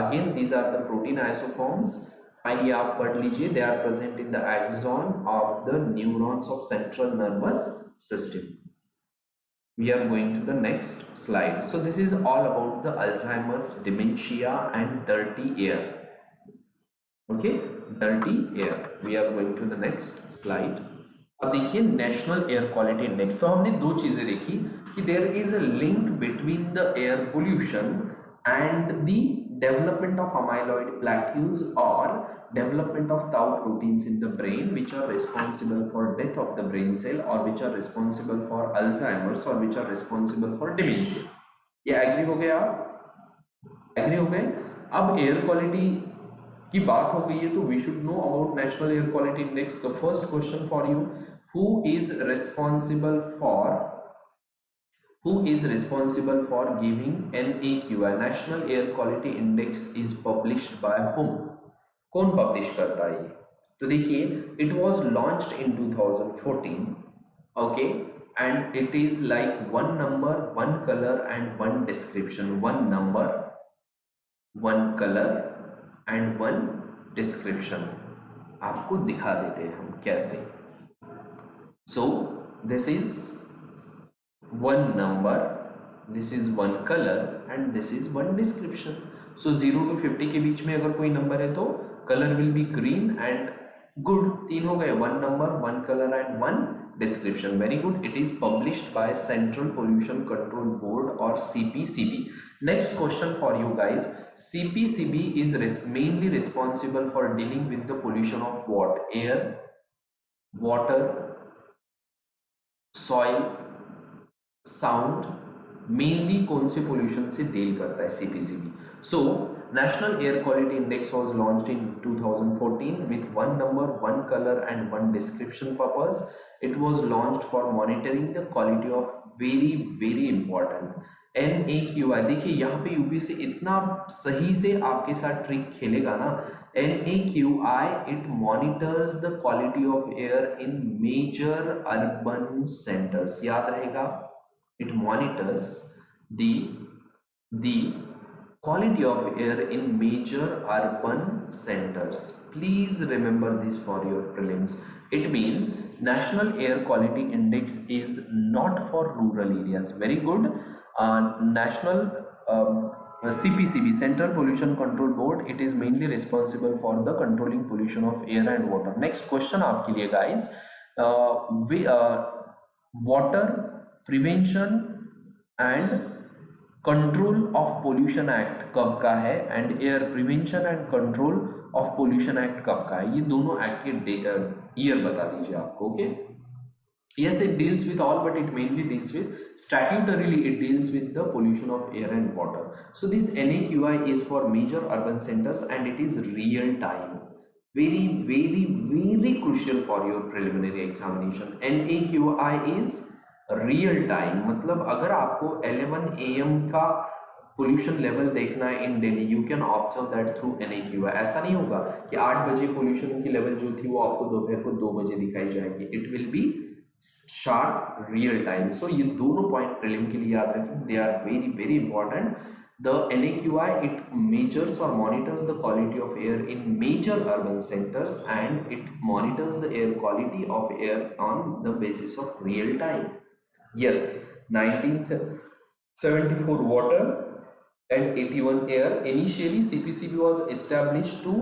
Again, these are the protein isoforms. Finally, आप पढ़ लीजिए. They are present in the axon of the neurons of central nervous system. We are going to the next slide. So this is all about the Alzheimer's, dementia and dirty air. Okay, dirty air. We are going to the next slide. अब देखिए national air quality index. तो हमने दो चीजें देखी कि there is a link between the air pollution and the development of amyloid plaques और development of tau proteins in the brain which are responsible for death of the brain cell or which are responsible for Alzheimer's or which are responsible for dementia. ये agree हो गए आप? Agree हो गए? अब air quality की बात हो गई है तो we should know about national air quality index. The first question for you, who is responsible for giving NAQI, National Air Quality Index is published by whom? कौन पब्लिश करता है ये? तो देखिए, it was launched in 2014, okay, and it is like one number, one color and one description. One number, one color and one description. आपको दिखा देते हैं हम कैसे. So this is one number, this is one color and this is one description. So 0 to 50 के बीच में अगर कोई नंबर है तो color will be green and good. तीन हो गए, one number, one color and one description. Very good. It is published by Central Pollution Control Board or CPCB. Next question for you guys. CPCB is mainly responsible for dealing with the pollution of what? Air, water, soil, sound. Mainly कौन से pollution से deal करता है CPCB? So national air quality index was launched in 2014 with one number, one colour and one description purpose. It was launched for monitoring the quality of very very important NAQI. देखिए यहाँ पे UPSC इतना सही से आपके साथ trick खेलेगा ना. NAQI, it monitors the quality of air in major urban centers. याद रहेगा, it monitors the quality of air in major urban centers. Please remember this for your prelims. It means National Air Quality Index is not for rural areas. Very good. National CPCB, Central Pollution Control Board, it is mainly responsible for the controlling pollution of air and water. Next question आपके लिए guys, water prevention and control of pollution act कब का है and air prevention and control of pollution act कब का है? ये दोनों एक्ट के ईयर बता दीजिए आपको. Okay, yes, it deals with all, but it mainly deals with, statutorily it deals with the pollution of air and water. So this NAQI is for major urban centers and it is real time. Very very very crucial for your preliminary examination. NAQI is real time. मतलब अगर आपको 11 AM का pollution level देखना है in Delhi, you can observe that through NAQI. ऐसा नहीं होगा कि 8 बजे पोल्यूशन की लेवल जो थी वो आपको दोपहर को 2 बजे दिखाई जाएगी. It will be sharp real time. So ये दोनों पॉइंट प्रीलिम के लिए याद रखें, they are very very important. The NAQI, it measures or monitors the quality of air in major urban centers and it monitors the air quality of air on the basis of real time. Yes, 1974 water and 81 air. Initially CPCB was established to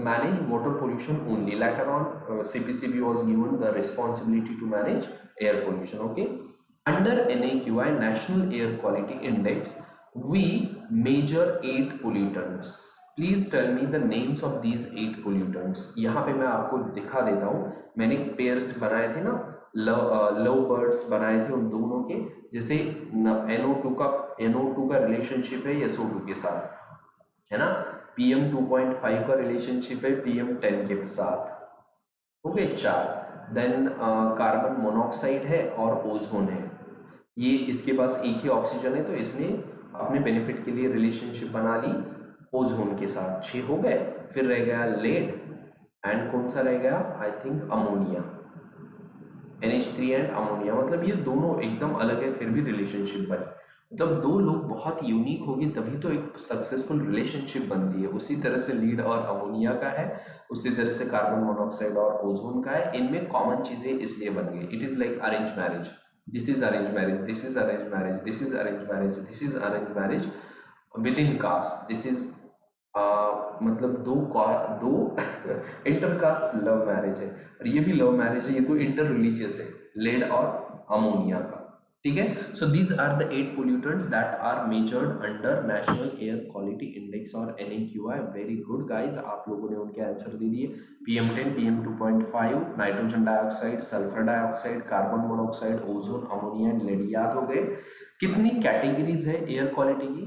manage water pollution only. Later on CPCB was given the responsibility to manage air pollution. Okay, under NAQI, National Air Quality Index, we measure 8 pollutants. Please tell me the names of these 8 pollutants. यहाँ पे मैं आपको दिखा देता हूँ. मैंने pairs बनाए थे ना, लव बर्ड्स बनाए थे उन दोनों के. जैसे NO2 का रिलेशनशिप है SO2 के साथ, है ना. PM 2.5 का रिलेशनशिप है PM 10 के साथ. हो गए 4. देन कार्बन मोनोऑक्साइड है और ओजोन है. ये इसके पास एक ही ऑक्सीजन है तो इसने अपने बेनिफिट के लिए रिलेशनशिप बना ली ओजोन के साथ. 6 हो गए. फिर रह गया लेड एंड कौन सा रह गया, I think ammonia. NH3 and ammonia. मतलब ये दोनों एकदम अलग है फिर भी रिलेशनशिप बनी. मतलब दो लोग बहुत यूनिक होंगे तभी तो एक सक्सेसफुल रिलेशनशिप बनती है. उसी तरह से लीड और अमोनिया का है, उसी तरह से कार्बन मोनोऑक्साइड और ओजोन का है. इनमें कॉमन चीजें इसलिए बन गई. It is like arrange marriage. This is arrange marriage, this is arrange marriage, this is arrange marriage, this is arrange marriage within caste. This is मतलब दो इंटरकास्ट लव मैरिज है और ये भी लव मैरिज है. ये तो inter religious है, लेड और अमोनिया का. ठीक है. So these are the 8 pollutants that are measured under National Air Quality Index और NAQI. वेरी गुड गाइज, आप लोगों ने उनके आंसर दे दिए. PM10, PM 2.5, nitrogen dioxide, sulphur dioxide, carbon monoxide, ozone, ammonia and lead. याद हो गए. कितनी कैटेगरीज है एयर क्वालिटी की?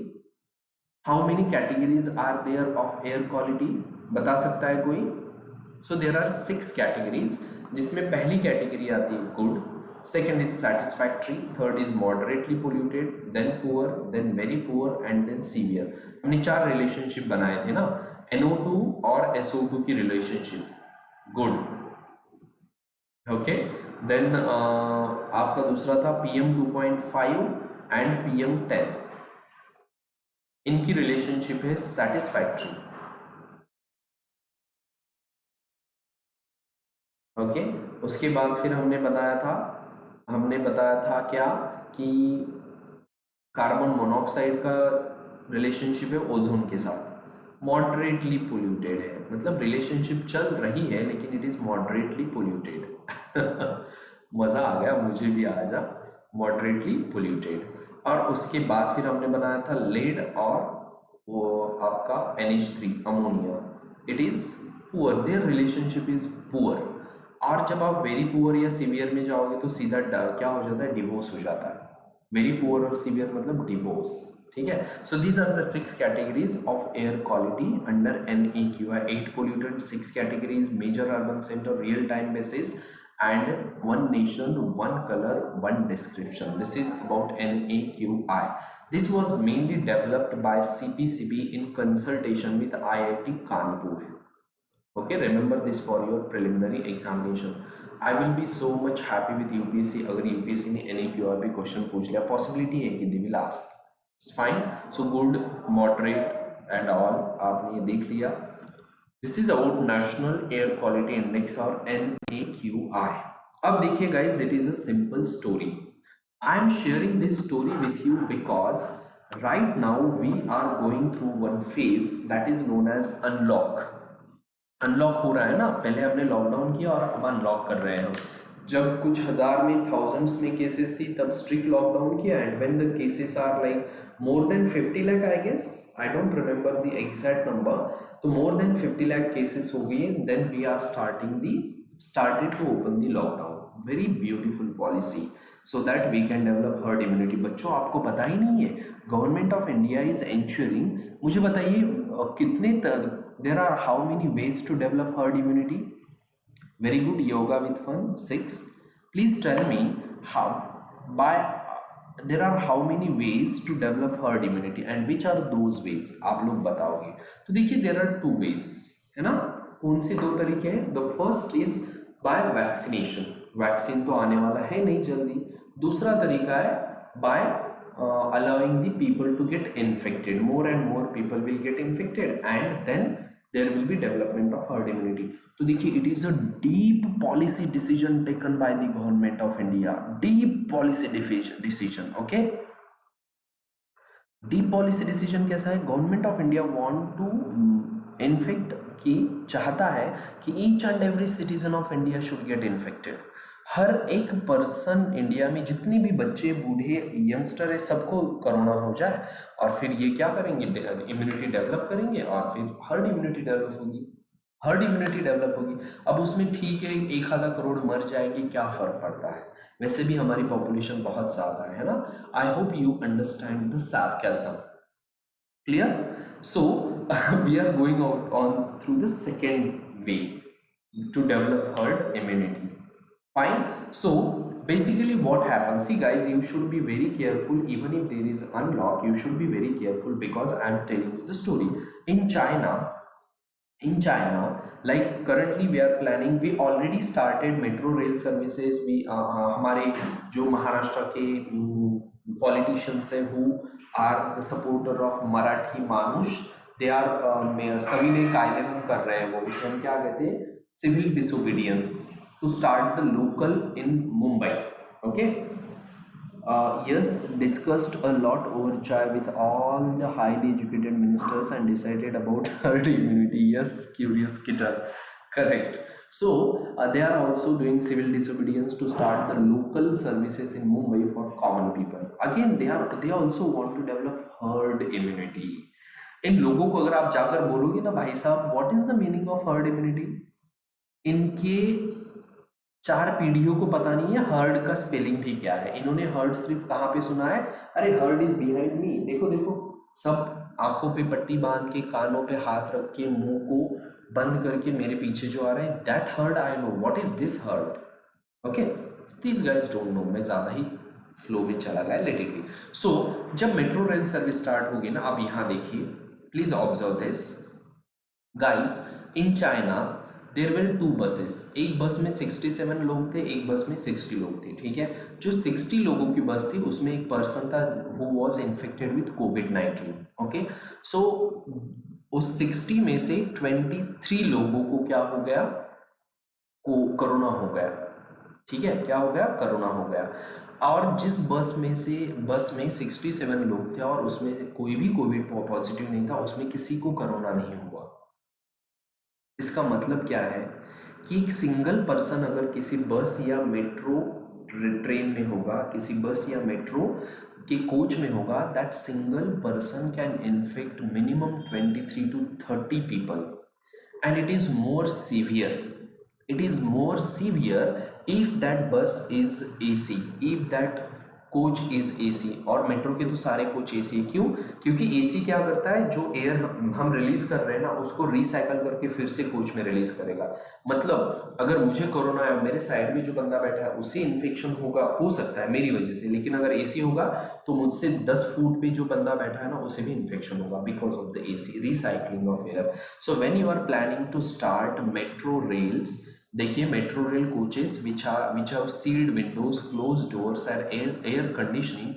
How many categories are there of air quality? बता सकता है कोई? सो देर आर 6 कैटेगरीज, जिसमें पहली कैटेगरी आती है good, second is satisfactory, third is moderately polluted, then poor, then very poor and then severe. हमने 4 रिलेशनशिप बनाए थे ना, NO2 और SO2 की रिलेशनशिप, गुड, ओके। देन आपका दूसरा था PM 2.5 एंड PM 10, इनकी रिलेशनशिप है सेटिस्फैक्ट्री, ओके। उसके बाद फिर हमने बताया था क्या कि कार्बन मोनोऑक्साइड का रिलेशनशिप है ओजोन के साथ, मॉडरेटली पोल्यूटेड है, मतलब रिलेशनशिप चल रही है लेकिन इट इज मॉडरेटली पोल्यूटेड। मजा आ गया, मुझे भी आ जा, मॉडरेटली पोल्यूटेड। और उसके बाद फिर हमने बनाया था लेड और वो आपका NH3 ammonia, it is poor, their relationship is poor. और जब आप वेरी पुअर या सीवियर में जाओगे तो सीधा क्या हो जाता है, डिवोर्स हो जाता है। वेरी पुअर और सीवियर मतलब डिवोर्स, ठीक है। So these are the 6 categories of air quality under NAQI, 8 polluted, 6 categories, major urban center, real time basis, and 1 nation, 1 color, 1 description. This is about NAQI. This was mainly developed by CPCB in consultation with IIT Kanpur. Okay, remember this for your preliminary examination. I will be so much happy with UPSC अगर UPSC ने NAQI पे question पूछ लिया, possibility है कि they will ask. It's fine. So good, moderate and all आपने ये देख लिया. This is about National Air Quality Index और NAQI. अब देखिए guys, it is a simple story. I am sharing this story with you because right now we are going through one phase that is known as unlock. Unlock हो रहा है ना, पहले हमने lockdown किया और अब अनलॉक कर रहे हैं हम। जब कुछ हजार में, थाउजेंड्स में केसेस थी तब स्ट्रिक्ट लॉकडाउन किया, and when the cases are like more than 50 lakh, I guess, I don't remember the exact number, तो मोर देन 50 लाख केसेस हो गए, then we are started to open the lockdown. Very beautiful policy so that we can develop herd immunity. बच्चों आपको पता ही नहीं है, government of India is ensuring, मुझे बताइए कितने there are how many ways to develop herd immunity? Very good, yoga with fun, 6. Please tell me how, by there are how many ways to develop herd immunity and which are those ways? आप लोग बताओगे। तो देखिए there are 2 ways, है ना, कौन से 2 तरीके हैं? The first is by vaccination, vaccine तो आने वाला है नहीं जल्दी। दूसरा तरीका है by allowing the people to get infected, more and more people will get infected and then there will be development of herd immunity. तो देखिए it is a deep policy decision taken by the government of India, deep policy decision, okay. deep policy decision कैसा है? Government of India want to infect की, चाहता है कि each and every citizen of India should get infected. हर एक person India में, जितने भी बच्चे, बूढ़े, यंगस्टर है, सबको कोरोना हो जाए और फिर ये क्या करेंगे, इम्यूनिटी डेवलप करेंगे और फिर हर्ड इम्यूनिटी डेवलप होगी। अब उसमें ठीक है 1 आधा करोड़ मर जाएंगे, क्या फर्क पड़ता है, वैसे भी हमारी पॉपुलेशन बहुत ज्यादा है ना। I hope you understand the sarcasm. Clear? So we are going out on through the second way to develop herd immunity. Fine. So basically what happens, see guys, you should be very careful. Even if there is unlock, you should be very careful because I am telling you the story. In China, like currently we are planning, we already started metro rail services. We हमारे जो महाराष्ट्र के politicians हैं who are the supporter of Marathi मानुष, they are सभी ने कायदे में कर रहे हैं, वो उसे हम क्या कहते हैं, civil disobedience to start the local in Mumbai. Okay. Yes, discussed a lot over chai with all the highly educated ministers and decided about herd immunity. Yes, curious kidder. Correct. So they are also doing civil disobedience to start the local services in Mumbai for common people. Again, they also want to develop herd immunity. इन लोगों को अगर आप जाकर बोलोगे ना, भाई साहब what is the meaning of herd immunity, इनके 4 पीढ़ियों को पता नहीं है हर्ड का स्पेलिंग भी क्या है। इन्होंने हर्ड सिर्फ कहाँ पे सुना है, अरे हर्ड इज बिहाइंड मी, देखो देखो, सब आंखों पे पट्टी बांध के, कानों पे हाथ रख के, मुंह को बंद करके मेरे पीछे जो आ रहा है, that heard I know, what is this heard, okay, these guys don't know, मैं ज़्यादा ही फ्लो में चला गया, लेट इट बी। सो जब मेट्रो रेल सर्विस स्टार्ट होगी ना, अब यहाँ देखिए, please observe this guys, in China there were to buses, एक बस में 67 लोग थे, एक बस में 60 लोग थे, ठीक है। जो 60 लोगों की बस थी उसमें एक पर्सन था हु वॉज इन्फेक्टेड विथ कोविड-19, ओके। सो उस 60 में से 23 लोगों को क्या हो गया, को कोरोना हो गया, ठीक है, क्या हो गया, कोरोना हो गया। और जिस बस में 67 लोग थे और उसमें से कोई भी कोविड पॉजिटिव नहीं था, उसमें किसी को कोरोना नहीं हुआ। इसका मतलब क्या है कि एक सिंगल पर्सन अगर किसी बस या मेट्रो ट्रेन में होगा, किसी बस या मेट्रो के कोच में होगा, that single person can infect minimum 23 to 30 people, and it is more severe if that bus is AC, if that coach is AC. और मेट्रो के तो सारे कोच एसी, क्यों, क्योंकि एसी क्या करता है, जो एयर हम रिलीज कर रहे हैं ना उसको रिसाइकल करके फिर से कोच में रिलीज करेगा। मतलब अगर मुझे कोरोना है, मेरे साइड में जो बंदा बैठा है उससे इन्फेक्शन होगा, हो सकता है मेरी वजह से, लेकिन अगर एसी होगा तो मुझसे 10 फुट पे जो बंदा बैठा है ना उसे भी इन्फेक्शन होगा, because of the AC, recycling of air. So when you are planning to start metro rails, देखिए metro rail coaches which have sealed windows, close doors and air conditioning,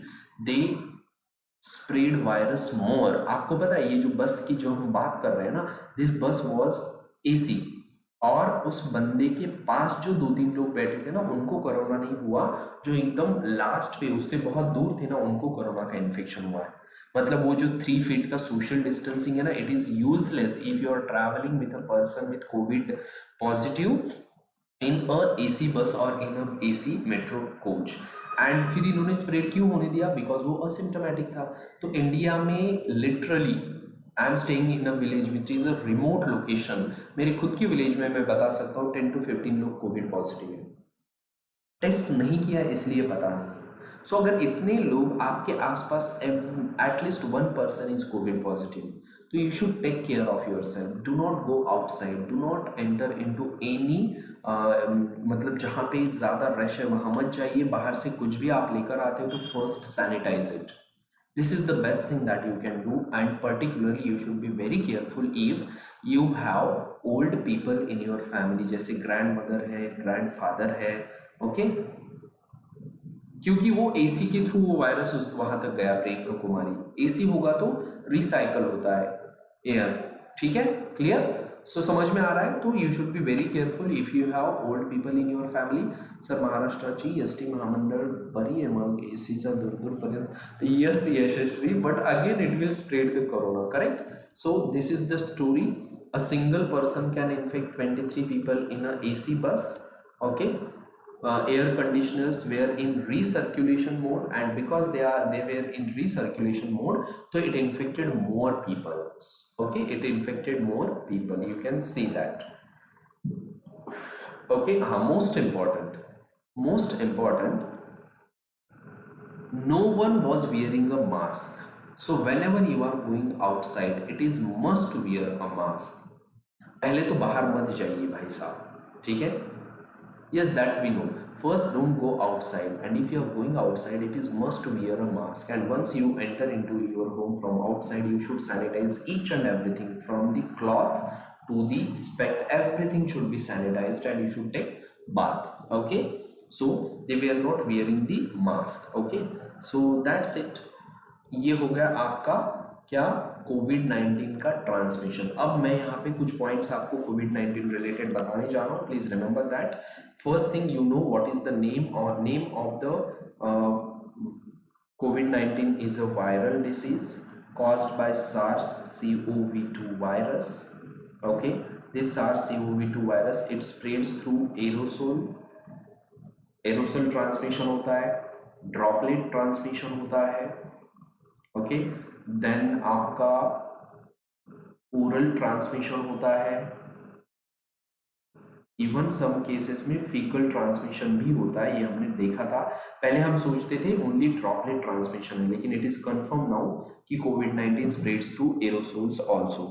they spread virus more. आपको पता है ये जो बस की जो हम बात कर रहे हैं ना, दिस बस वाज एसी, और उस बंदे के पास जो 2-3 लोग बैठे थे ना उनको कोरोना नहीं हुआ, जो एकदम लास्ट पे उससे बहुत दूर थे ना उनको कोरोना का इन्फेक्शन हुआ है। मतलब वो जो 3 फीट का सोशल डिस्टेंसिंग है ना, it is useless if you are travelling with a person with Covid positive in a AC bus और in a AC metro coach. And फिर इन्होंने स्प्रेड क्यों होने दिया, बिकॉज वो असिम्टोमेटिक था। तो इंडिया में literally, I am staying in a village which is a remote location, मेरे खुद के विलेज में मैं बता सकता हूँ 10 to 15 लोग कोविड पॉजिटिव है, टेस्ट नहीं किया इसलिए पता नहीं। सो अगर इतने लोग आपके आसपास, at least 1 person is covid positive, तो you should take care of yourself, do not go outside, do not enter into any, मतलब जहाँ पे ज़्यादा रश है वहाँ मत जाइए, बाहर से कुछ भी आप लेकर आते हो तो first sanitise it, this is the best thing that you can do, and particularly you should be very careful if you have old people in your family, जैसे grandmother है, grandfather है, ओके, क्योंकि वो एसी के through वो virus उस वहां तक गया, प्रियंका कुमारी, एसी होगा तो रिसाइकल होता है एयर, ठीक है, क्लियर। सो समझ में आ रहा है, तो you should be very careful if you have old people in your family. Sir महाराष्ट्राची एस टी महामंडळ बरी आहे मग एसीचा दूरपर्यंत, यस यशस्वी, but again it will spread the corona, correct. So this is the story, a single person can infect 23 people in a AC bus, okay. Air conditioners were in recirculation mode, and because they were in recirculation mode, so it infected more people, okay, it infected more people, you can see that, okay. Most important, no one was wearing a mask, so whenever you are going outside it is must to wear a mask। पहले तो बाहर मत जाइए भाई साहब, ठीक है, yes, that we know, first don't go outside, and if you are going outside it is must to wear a mask, and once you enter into your home from outside you should sanitize each and everything from the cloth to the spec, everything should be sanitized, and you should take bath, okay. So they were not wearing the mask, okay, so that's it। ये हो गया आपका क्या, कोविड-19 का transmission. अब मैं यहाँ पे कुछ पॉइंट्स आपको कोविड-19 रिलेटेड बताने जा रहा हूँ, please remember that. First thing, you know what is the name of the covid is a viral disease caused by SARS-CoV-2 virus, okay। This SARS-CoV-2 virus, it spreads through aerosol transmission होता है, droplet transmission होता है, okay, then आपका oral transmission होता है, even some cases में faecal transmission भी होता है, ये हमने देखा था। पहले हम सोचते थे ओनली ड्रॉपलेट ट्रांसमिशन है, लेकिन इट इज कंफर्म नाउ कि कोविड-19 spreads through aerosols also.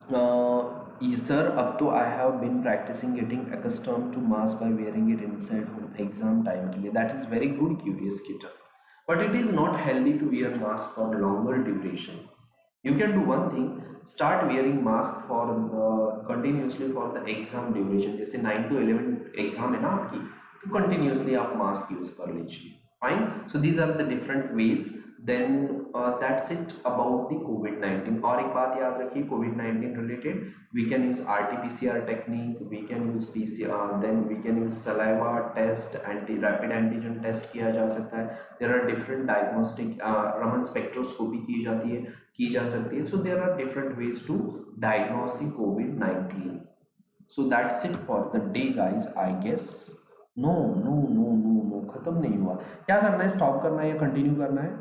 Yes, sir, अब तो I have been practicing getting accustomed to mask by wearing it inside home exam time के लिए. That is very good, curious kitten. But it is not healthy to wear mask for longer duration. You can do one thing, start wearing mask for the continuously for the exam duration. जैसे 9 to 11 exam है ना आपकी, तो continuously आप mask use कर लीजिए. Fine. So these are the different ways. Then that's it about the COVID-19. और एक बात याद रखिए COVID-19 related, we can use RT-PCR technique, we can use PCR, then we can use saliva test, rapid antigen test किया जा सकता है. There are different diagnostic, Raman spectroscopy की जाती है, की जा सकती है. So there are different ways to diagnose the COVID-19. So that's it for the day, guys. I guess. No, no, no, no, no. खत्म नहीं हुआ. क्या करना है? स्टॉप करना है या कंटिन्यू करना है?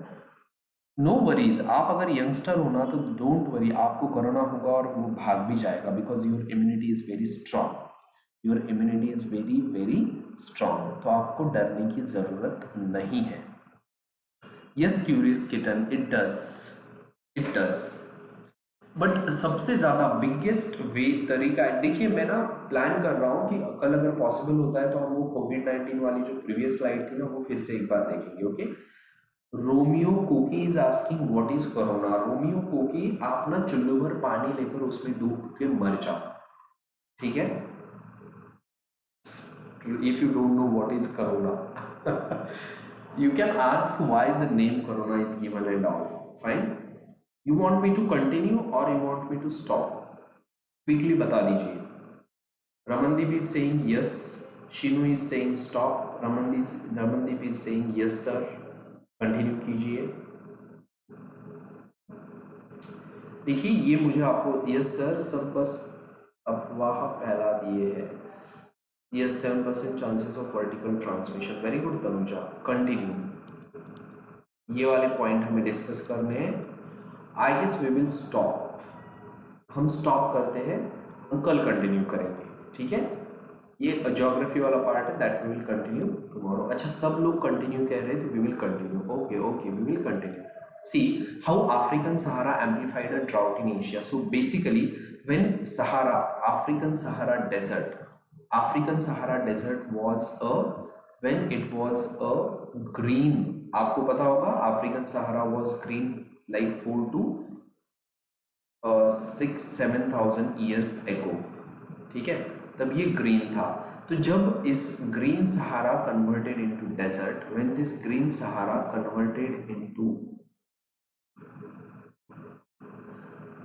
No worries. आप अगर यंगस्टर हो ना तो डोंट वरी, आपको कोरोना होगा और वो भाग भी जाएगा, because your immunity is very strong. Your immunity is very very strong, तो आपको डरने की जरूरत नहीं है. Yes curious kitten, it does, it does. But सबसे ज़्यादा बिगेस्ट वे तरीका है, देखिए मैं ना प्लान कर रहा हूँ कि कल अगर पॉसिबल होता है तो हम वो कोविड-19 वाली जो प्रीवियस स्लाइड थी ना वो फिर से एक बार देखेंगे. ओके. रोमियो कोकी is asking what is corona. Romeo कोकी, आप ना चुल्लू भर पानी लेकर उसमें डूब के मर जाओ, ठीक है. If you don't know what is corona you can ask why the name corona is given and all. Fine. You want me to continue or you want me to stop? Quickly बता दीजिए. Ramandeep is saying yes. Shinu is saying stop. Ramandeep is saying yes sir. Continue कीजिए. देखिए ये मुझे आपको yes sir सब बस अफवाह फैला दिए है. Yes 7% chances of vertical transmission. Very good Tanuja. Continue. ये वाले पॉइंट हमें डिस्कस करने हैं. I guess we will stop. हम स्टॉप करते हैं, हम कल कंटिन्यू करेंगे, ठीक है. ये ज्योग्राफी वाला पार्ट है, that we will continue tomorrow. अच्छा सब लोग कंटिन्यू कह रहे हैं तो we will continue. Okay okay, we will continue. See how African Sahara amplified a drought in Asia. So basically when African Sahara desert was when it was a green, आपको पता होगा African Sahara was green like 4 to 6-7,000 years ago, ठीक है. तब ये green था. तो जब इस green Sahara converted into desert, when this green Sahara converted into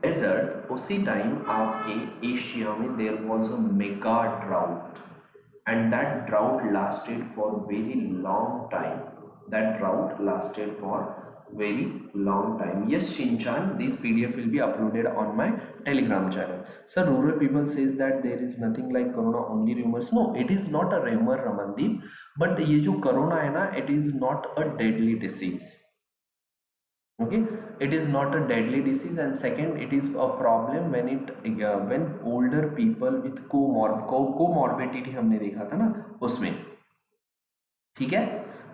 desert, उसी टाइम आपके एशिया में there was a mega drought and that drought lasted for very long time. That drought lasted for very long time. Yes Shinchan, this PDF will be uploaded on my Telegram channel. Sir, rural people says that there is nothing like corona, only rumors. No, it is not a rumor Ramandeep, but ये जो corona है ना, it is not a deadly disease. Okay, it is not a deadly disease. And second, it is a problem when older people with comorbidity हमने देखा था ना उसमें, ठीक है,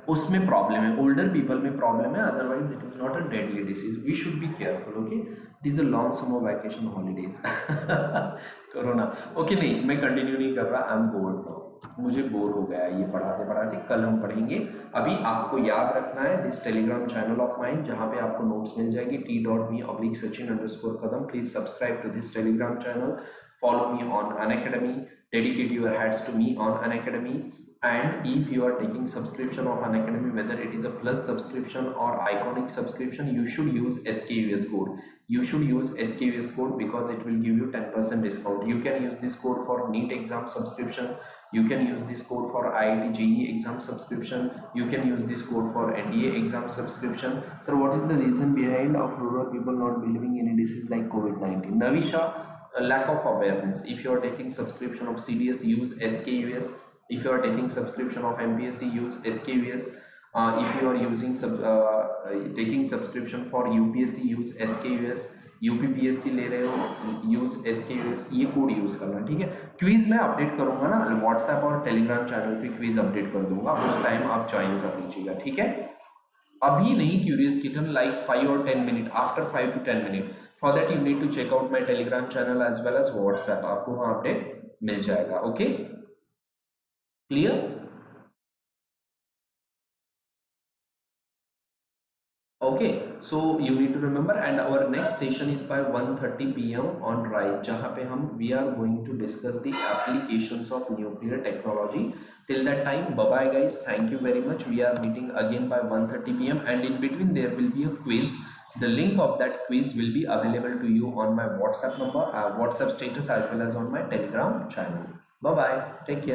उसमें प्रॉब्लम है. ओल्डर पीपल में प्रॉब्लम है, otherwise it is not a deadly disease. We should be careful. Okay, it is a long summer vacation holidays. Corona. Okay नहीं, मैं कंटिन्यू नहीं कर रहा. I am bored now. मुझे बोर हो गया ये पढ़ाते पढ़ाते. कल हम पढ़ेंगे. अभी आपको याद रखना है this Telegram channel of mine, जहाँ पे आपको नोट्स मिल जाएगी. t.me/Sachin_Kadam. Please subscribe to this Telegram channel. Follow me on Unacademy. Dedicate your heads to me on Unacademy. And if you are taking subscription of Unacademy, whether it is a plus subscription or iconic subscription, you should use SKUS code. You should use SKUS code because it will give you 10% discount. You can use this code for NEET exam subscription. You can use this code for IIT JEE exam subscription. You can use this code for NDA exam subscription. Sir, what is the reason behind of rural people not believing in a disease like COVID-19? Navisha, a lack of awareness. If you are taking subscription of CBS, use SKUS. If you are taking subscription of MPSC, use SKUS. If you are using taking subscription for UPSC, use SKUS. UPPSC ले रहे हो, use SKUS. ये code use करना, ठीक है. Quiz मैं update करूंगा ना व्हाट्सएप और टेलीग्राम चैनल पे, क्विज अपडेट कर दूंगा, उस टाइम आप ज्वाइन कर लीजिएगा, ठीक है. अभी नहीं curious kitten, like 5 or 10 minute, after 5 to 10 minute. For that you need to check out my Telegram channel as well as WhatsApp. आपको वहाँ अपडेट मिल जाएगा. Okay, clear? Okay, so you need to remember, and our next session is by 1:30 p.m. on RISE, जहाँ पे हम we are going to discuss the applications of nuclear technology. Till that time, bye bye guys. Thank you very much. We are meeting again by 1:30 p.m. and in between there will be a quiz. The link of that quiz will be available to you on my WhatsApp number, WhatsApp status as well as on my Telegram channel. Bye bye. Take care.